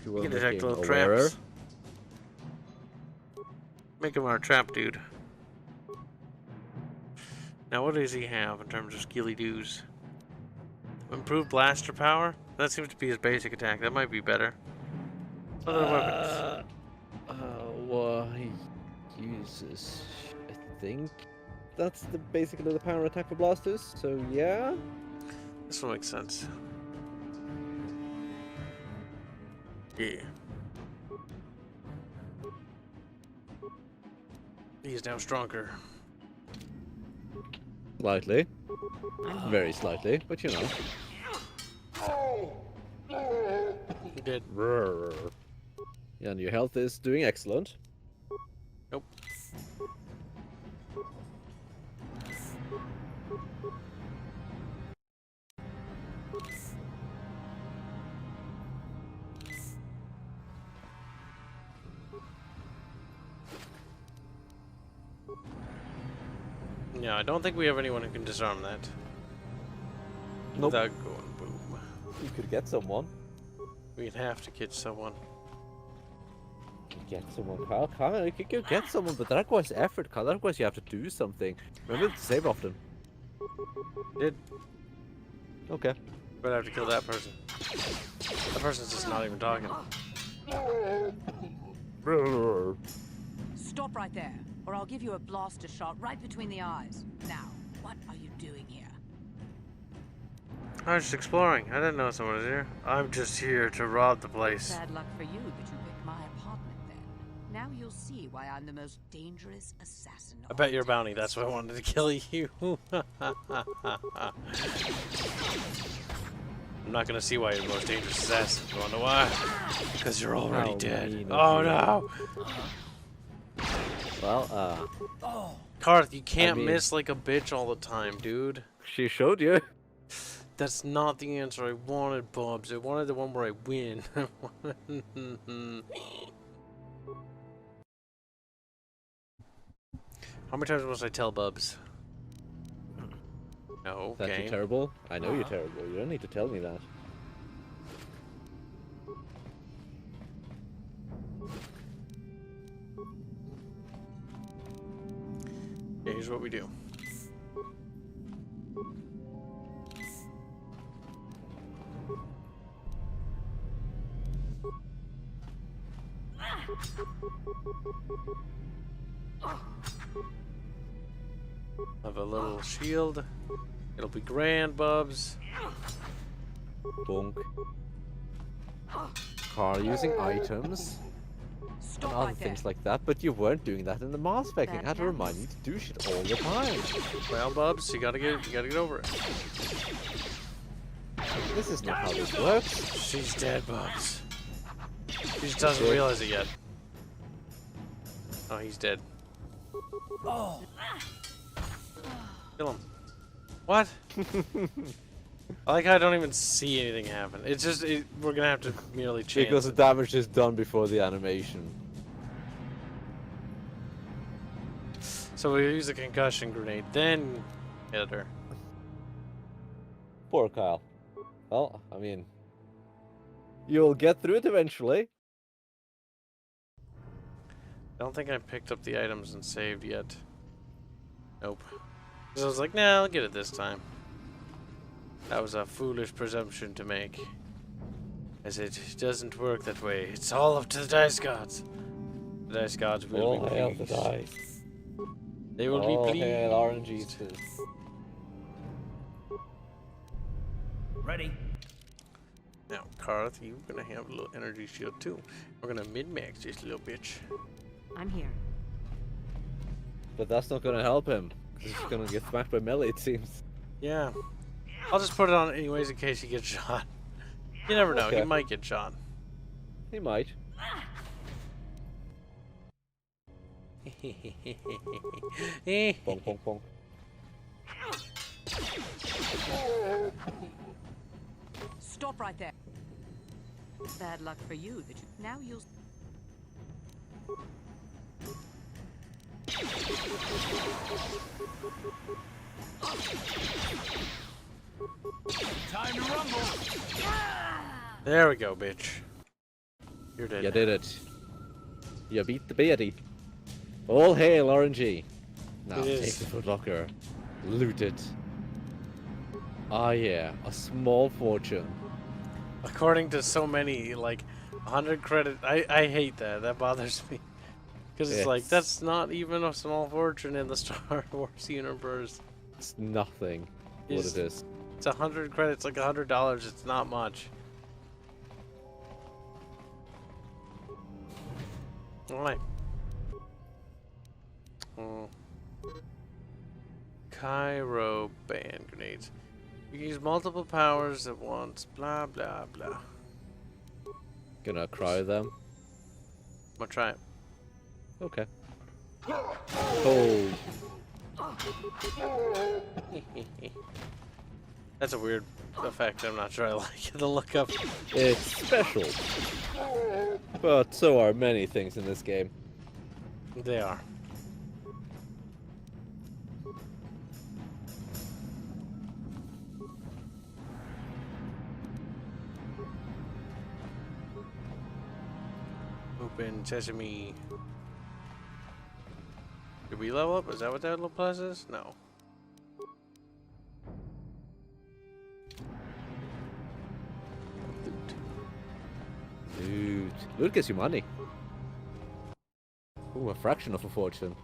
You We will can make detect him little awarer. traps. Make him our trap dude. Now, what does he have in terms of skilly doos? Improved blaster power? That seems to be his basic attack. That might be better. Other weapons. Well, he uses, I think that's the basically the power attack for blasters. So yeah, This will make sense. Yeah. He's now stronger. slightly, very slightly, but you know. He did. Yeah, and your health is doing excellent. Nope. Yeah, I don't think we have anyone who can disarm that. Nope. Without going boom. You could get someone. We'd have to catch someone. Get someone, Kyle. Kyle, you could go get someone, but that requires effort, Kyle. That requires you have to do something. Remember to save often. Did. Okay. But I have to kill that person. That person's just not even talking. Stop right there, or I'll give you a blaster shot right between the eyes. Now, what are you doing here? I was just exploring. I didn't know someone was here. I'm just here to rob the place. Bad luck for you that you picked my apartment then. Now you'll see why I'm the most dangerous assassin. I bet you're a bounty. That's why I wanted to kill you. I'm not gonna see why you're the most dangerous assassin. You wanna know why? Because you're already dead. Oh no! Well, Karth, you can't miss like a bitch all the time, dude. She showed you. That's not the answer I wanted, Bubs. I wanted the one where I win. How many times must I tell Bubs? No, That you're terrible? I know you're terrible. You don't need to tell me that. Yeah, here's what we do. Have a little shield. It'll be grand, Bubs. Bonk. Car using items. Stop and other right things there. like that, but you weren't doing that in the Mass Effect. I had to remind you to do shit all the time. Well, Bubs, you gotta get over it. This is not how this works. She's dead, Bubs. She just doesn't realize it yet. Oh, he's dead. Oh. Kill him. What? I like how I don't even see anything happen. It's just, we're gonna have to merely chance Because the it. damage is done before the animation. So we use a concussion grenade, then hit her. Poor Kyle. Well, I mean, you'll get through it eventually. I don't think I picked up the items and saved yet. Nope. So I was like, nah, I'll get it this time. That was a foolish presumption to make. As it doesn't work that way. It's all up to the dice gods. The dice gods will be hail pleased. the dice. They will All be pleased. hail RNG. Ready? Now, Karth, you're gonna have a little energy shield too. We're gonna min-max this little bitch. I'm here. But that's not gonna help him. 'Cause he's gonna get smacked by melee, it seems. Yeah. I'll just put it on anyways in case he gets shot. You never know, he Okay. might get shot. He might. Bonk, bonk, bonk. Stop right there. Bad luck for you that you now you'll. Time to rumble. There we go, bitch. You're dead. You did it. You beat the Beatty. All hail, RNG. Now take the footlocker. Loot it. Ah yeah, a small fortune. According to so many, like, 100 credit, I hate that. That bothers me. Because it's like, that's not even a small fortune in the Star Wars universe. It's nothing. What it is. It's 100 credits, like $100. It's not much. Alright. Cairo band grenades. You can use multiple powers at once. Blah, blah, blah. Gonna cryo them. I'm gonna try it. Okay. Oh. That's a weird effect. I'm not sure I like it. The look up. It's special. But so are many things in this game. They are. Open sesame. Did we level up? Is that what that little plus is? No. Loot. Loot gets you money. Ooh, a fraction of a fortune.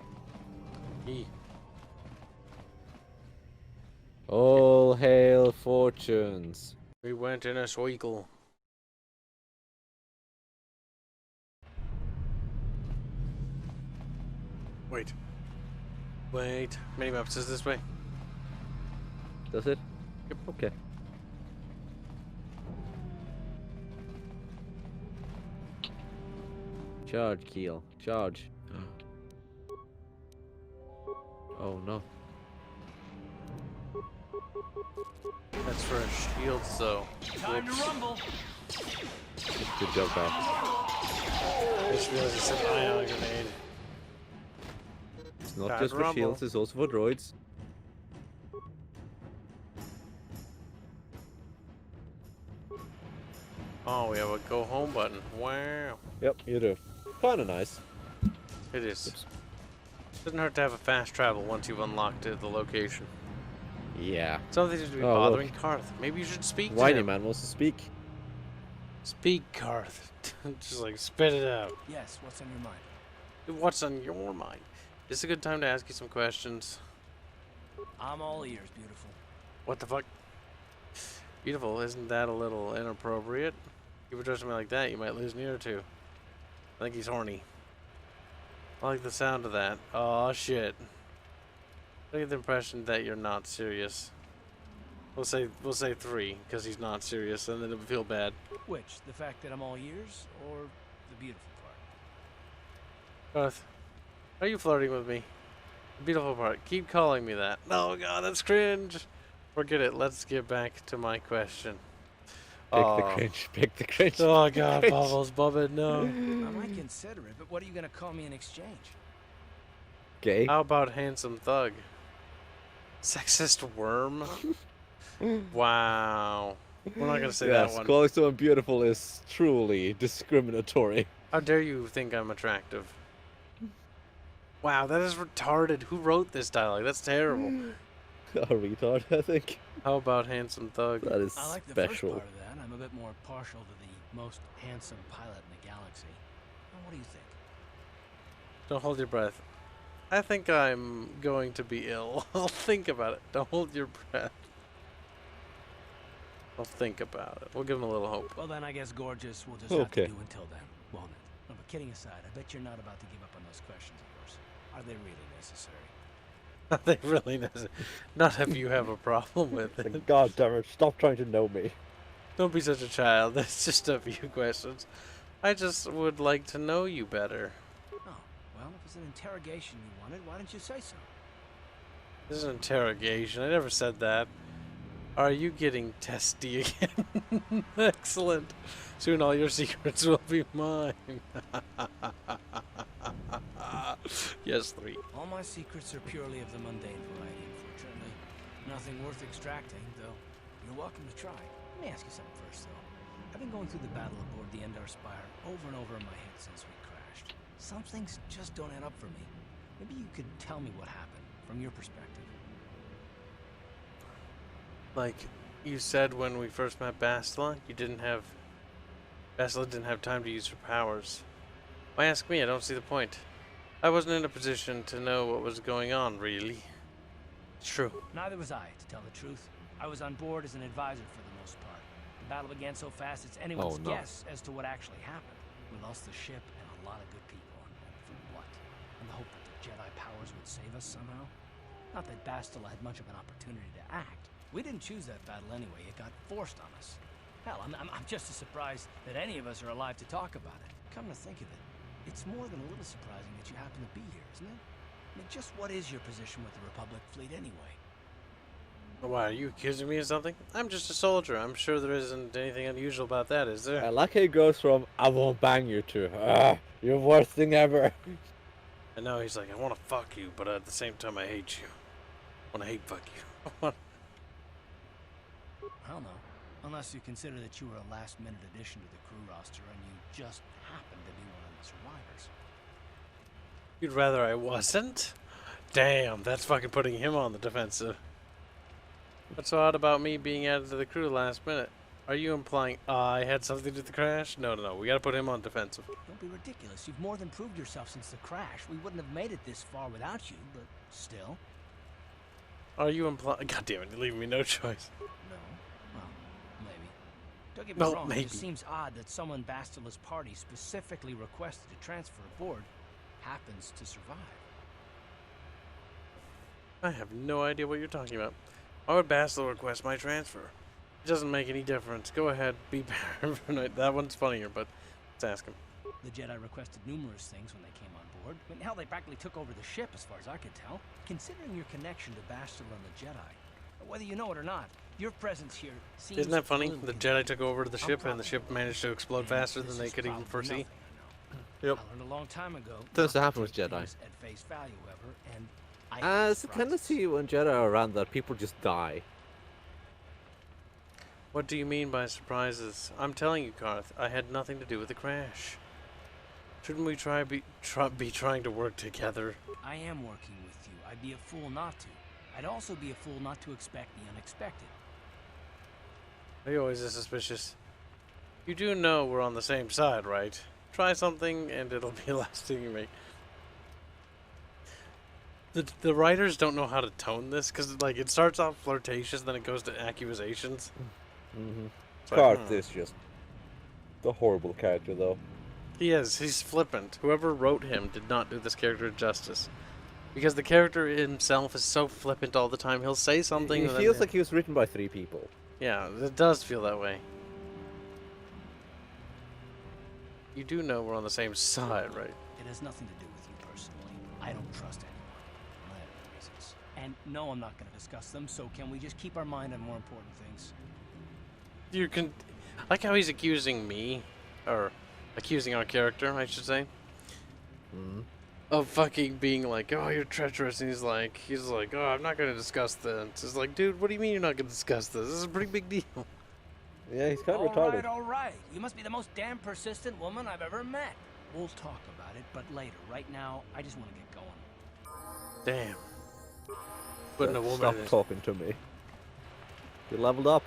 All hail fortunes. We went in a cycle. Wait. Wait. Minimaps is this way. Does it? Yep. Okay. Charge, Keel. Charge. Oh no. That's for shields, though. Time to rumble. Good job, guys. I just realized it's an ion grenade. It's not just for shields, it's also for droids. Oh, we have a go home button. Wow. Yep, you do. Kinda nice. It is. Doesn't hurt to have a fast travel once you've unlocked the location. Yeah. Something to be bothering Karth. Maybe you should speak to Whiny him. man wants to speak. Speak, Karth. Just like spit it out. Yes, what's on your mind? What's on your mind? This is a good time to ask you some questions. I'm all ears, beautiful. What the fuck? Beautiful, isn't that a little inappropriate? If you address me like that, you might lose an ear or two. I think he's horny. I like the sound of that. Oh shit. I get the impression that you're not serious. We'll say 3, because he's not serious, and then it'll feel bad. Which? The fact that I'm all ears, or the beautiful part? Garth, are you flirting with me? The beautiful part. Keep calling me that. Oh god, that's cringe. Forget it. Let's get back to my question. Pick the cringe. Pick the cringe. Oh god, Bubbles, Bubba, no. I might consider it, but what are you gonna call me in exchange? Gay. How about handsome thug? Sexist worm? Wow. We're not gonna say that one. Calling someone beautiful is truly discriminatory. How dare you think I'm attractive? Wow, that is retarded. Who wrote this dialogue? That's terrible. A retard, I think. How about handsome thug? That is I like the special. first part of that. I'm a bit more partial to the most handsome pilot in the galaxy. Now, what do you think? Don't hold your breath. I think I'm going to be ill. I'll think about it. Don't hold your breath. I'll think about it. We'll give him a little hope. Well, then I guess gorgeous will just have to do until then, won't it? No, but kidding aside, I bet you're not about to give up on those questions of yours. Are they really necessary? Are they really necessary? Not if you have a problem with it. God damn it, stop trying to know me. Don't be such a child. It's just a few questions. I just would like to know you better. Oh, well, if it's an interrogation you wanted, why didn't you say so? This is an interrogation. I never said that. Are you getting testy again? Excellent. Soon all your secrets will be mine. Yes, 3. All my secrets are purely of the mundane variety, unfortunately. Nothing worth extracting, though. You're welcome to try. Let me ask you something first, though. I've been going through the battle aboard the Endar Spire over and over in my head since we crashed. Some things just don't add up for me. Maybe you could tell me what happened, from your perspective. Like you said when we first met Bastila, Bastila didn't have time to use her powers. Why ask me? I don't see the point. I wasn't in a position to know what was going on, really. It's true. Neither was I, to tell the truth. I was on board as an advisor for the most part. The battle began so fast it's anyone's guess as to what actually happened. We lost the ship and a lot of good people. And for what? In the hope that the Jedi powers would save us somehow? Not that Bastila had much of an opportunity to act. We didn't choose that battle anyway. It got forced on us. Hell, I'm just as surprised that any of us are alive to talk about it. Come to think of it, it's more than a little surprising that you happen to be here, isn't it? I mean, just what is your position with the Republic fleet anyway? Why, are you accusing me of something? I'm just a soldier. I'm sure there isn't anything unusual about that, is there? I like how he goes from, I won't bang you to, you're the worst thing ever. And now he's like, I want to fuck you, but at the same time I hate you. I want to hate fuck you. Hell no. Unless you consider that you were a last-minute addition to the crew roster and you just happened to be one of the survivors. You'd rather I wasn't? Damn, that's fucking putting him on the defensive. What's so odd about me being added to the crew last minute? Are you implying I had something to do with the crash? No, we gotta put him on defensive. Don't be ridiculous. You've more than proved yourself since the crash. We wouldn't have made it this far without you, but still. Are you implying... God damn it, you're leaving me no choice. No. Well, maybe. Don't get me wrong, maybe. It just seems odd that someone Bastila's party specifically requested to transfer aboard happens to survive. I have no idea what you're talking about. Why would Bastila request my transfer? It doesn't make any difference. Go ahead, be paranoid. That one's funnier, but let's ask him. The Jedi requested numerous things when they came on board. I mean, hell, they practically took over the ship, as far as I could tell. Considering your connection to Bastila and the Jedi, whether you know it or not, your presence here seems... Isn't that funny? The Jedi took over the ship, and the ship managed to explode faster than they could even foresee. Yep. I learned a long time ago. Tends to happen with Jedi. At face value, however, and it's a tendency when Jedi are around that people just die. What do you mean by surprises? I'm telling you, Karth, I had nothing to do with the crash. Shouldn't we be trying to work together? I am working with you. I'd be a fool not to. I'd also be a fool not to expect the unexpected. Are you always this suspicious? You do know we're on the same side, right? Try something and it'll be the last thing you make. The writers don't know how to tone this, because like it starts off flirtatious, then it goes to accusations. Karth is just a horrible character, though. He is. He's flippant. Whoever wrote him did not do this character justice. Because the character himself is so flippant all the time. He'll say something. It feels like he was written by 3 people. Yeah, it does feel that way. You do know we're on the same side, right? It has nothing to do with you personally. I don't trust anyone. For my own reasons. And no, I'm not going to discuss them, so can we just keep our mind on more important things? You can... like how he's accusing me, or accusing our character, I should say, of fucking being like, oh, you're treacherous, and he's like, oh, I'm not going to discuss this. It's like, dude, what do you mean you're not going to discuss this? This is a pretty big deal. Yeah, he's kind of retarded. All right. You must be the most damn persistent woman I've ever met. We'll talk about it, but later. Right now, I just want to get going. Damn. Putting a woman Stop in talking to me. You leveled up.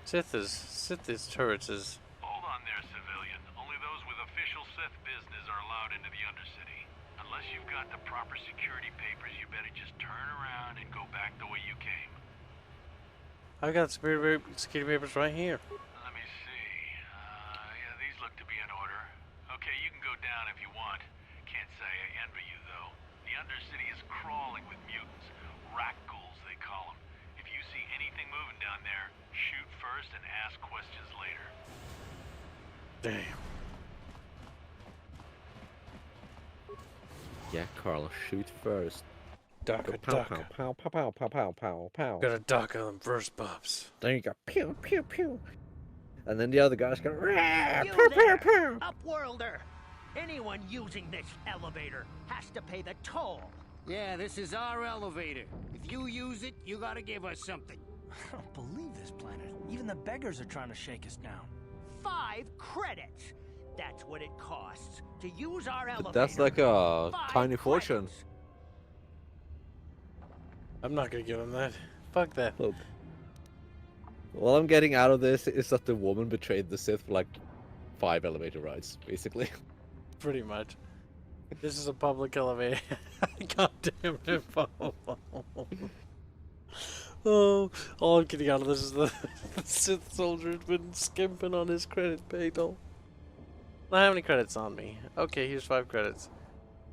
Sith turrets is... Hold on there, civilian. Only those with official Sith business are allowed into the Undercity. Unless you've got the proper security papers, you better just turn around and go back the way you came. I've got security papers right here. Let me see. Yeah, these look to be in order. Okay, you can go down if you want. Can't say I envy you, though. The Undercity is crawling with mutants. Rat ghouls, they call them. If you see anything moving down there, shoot first and ask questions later. Damn. Yeah, Carl, shoot first. Duck, pow, pow, pow, pow, pow, pow, pow, pow. Gotta duck them first, Bubs. Then you go pew, pew, pew. And then the other guy's going, rah, You pew, pew, there, pew. Upworlder! Anyone using this elevator has to pay the toll. Yeah, this is our elevator. If you use it, you gotta give us something. I don't believe this planet. Even the beggars are trying to shake us down. 5 credits. That's what it costs to use our elevator. But that's like a 5 tiny fortune. credits. I'm not gonna give him that. Fuck that. Look. All I'm getting out of this is that the woman betrayed the Sith for like 5 elevator rides, basically. Pretty much. This is a public elevator. God damn it. Oh, all I'm getting out of this is the Sith soldier's been skimping on his credit pay, though. I don't have any credits on me. Okay, here's 5 credits.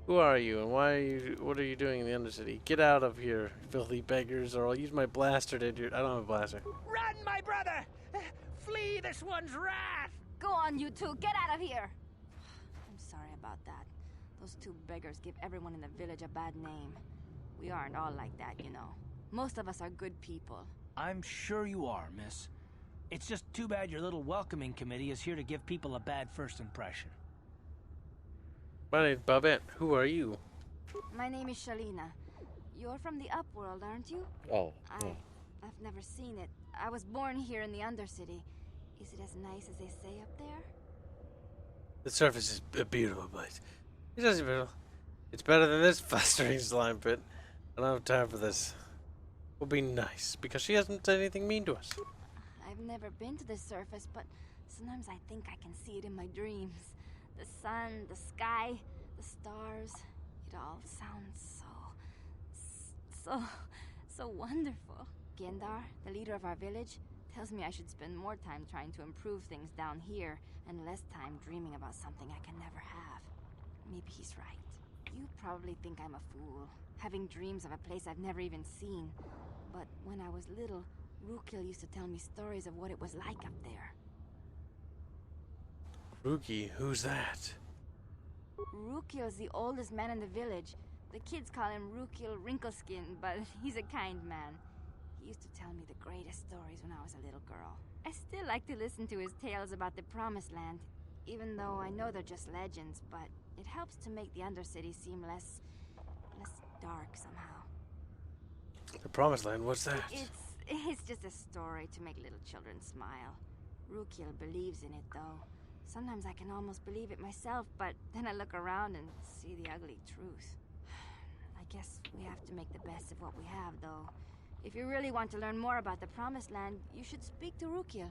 Who are you and why are you? What are you doing in the Undercity? Get out of here, filthy beggars, or I'll use my blaster to do. I don't have a blaster. Run, my brother! Flee this one's wrath! Go on, you two. Get out of here. I'm sorry about that. Those 2 beggars give everyone in the village a bad name. We aren't all like that, you know. Most of us are good people. I'm sure you are, miss. It's just too bad your little welcoming committee is here to give people a bad first impression. My name's Babette. Who are you? My name is Shalina. You're from the Upworld, aren't you? Oh. I've never seen it. I was born here in the Undercity. Is it as nice as they say up there? The surface is a beautiful place. It doesn't beautiful. It's better than this festering slime pit. I don't have time for this. We'll be nice, because she hasn't said anything mean to us. I've never been to the surface, but sometimes I think I can see it in my dreams. The sun, the sky, the stars. It all sounds so wonderful. Gendar, the leader of our village, tells me I should spend more time trying to improve things down here and less time dreaming about something I can never have. Maybe he's right. You probably think I'm a fool, having dreams of a place I've never even seen. But when I was little, Rukil used to tell me stories of what it was like up there. Ruki, who's that? Rukil's the oldest man in the village. The kids call him Rukil Wrinkleskin, but he's a kind man. He used to tell me the greatest stories when I was a little girl. I still like to listen to his tales about the Promised Land, even though I know they're just legends, but it helps to make the Undercity seem less dark somehow. The Promised Land, what's that? It's just a story to make little children smile. Rukil believes in it, though. Sometimes I can almost believe it myself, but then I look around and see the ugly truth. I guess we have to make the best of what we have, though. If you really want to learn more about the Promised Land, you should speak to Rukil.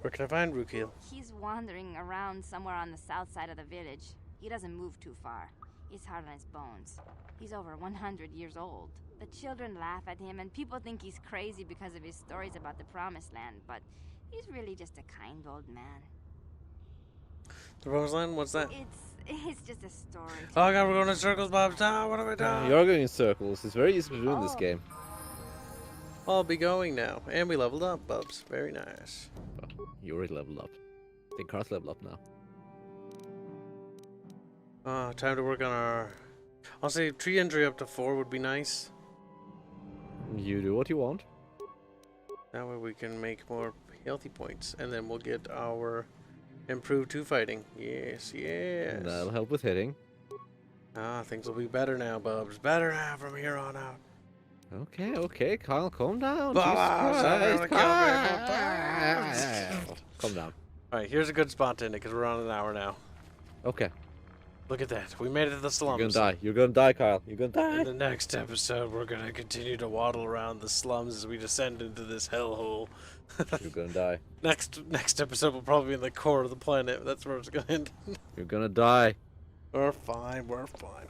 Where can I find Rukil? He's wandering around somewhere on the south side of the village. He doesn't move too far. He's hard on his bones. He's over 100 years old. The children laugh at him, and people think he's crazy because of his stories about the Promised Land, but he's really just a kind old man. The Promised Land? What's that? It's just a story. Oh god, we're going in circles, Bob. What have I done? You're going in circles. It's very easy to do in this game. I'll be going now. And we leveled up, Bubs. Very nice. Well, you already leveled up. I think Carl's leveled up now. Time to work on our... I'll say tree entry up to 4 would be nice. You do what you want. That way we can make more healthy points. And then we'll get our improved 2 fighting. Yes, yes. That'll help with hitting. Things will be better now, Bubs. Better now from here on out. Okay, okay, Kyle, calm down. Calm down. Alright, here's a good spot to end it, because we're on an hour now. Okay. Look at that. We made it to the slums. You're gonna die. You're gonna die, Kyle. You're gonna die. In the next episode, we're gonna continue to waddle around the slums as we descend into this hellhole. You're gonna die. Next episode will probably be in the core of the planet. That's where it's gonna end. You're gonna die. We're fine. We're fine.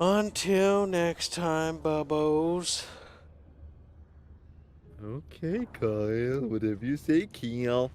Until next time, Bubbos. Okay, Kyle. Whatever you say, Kyle.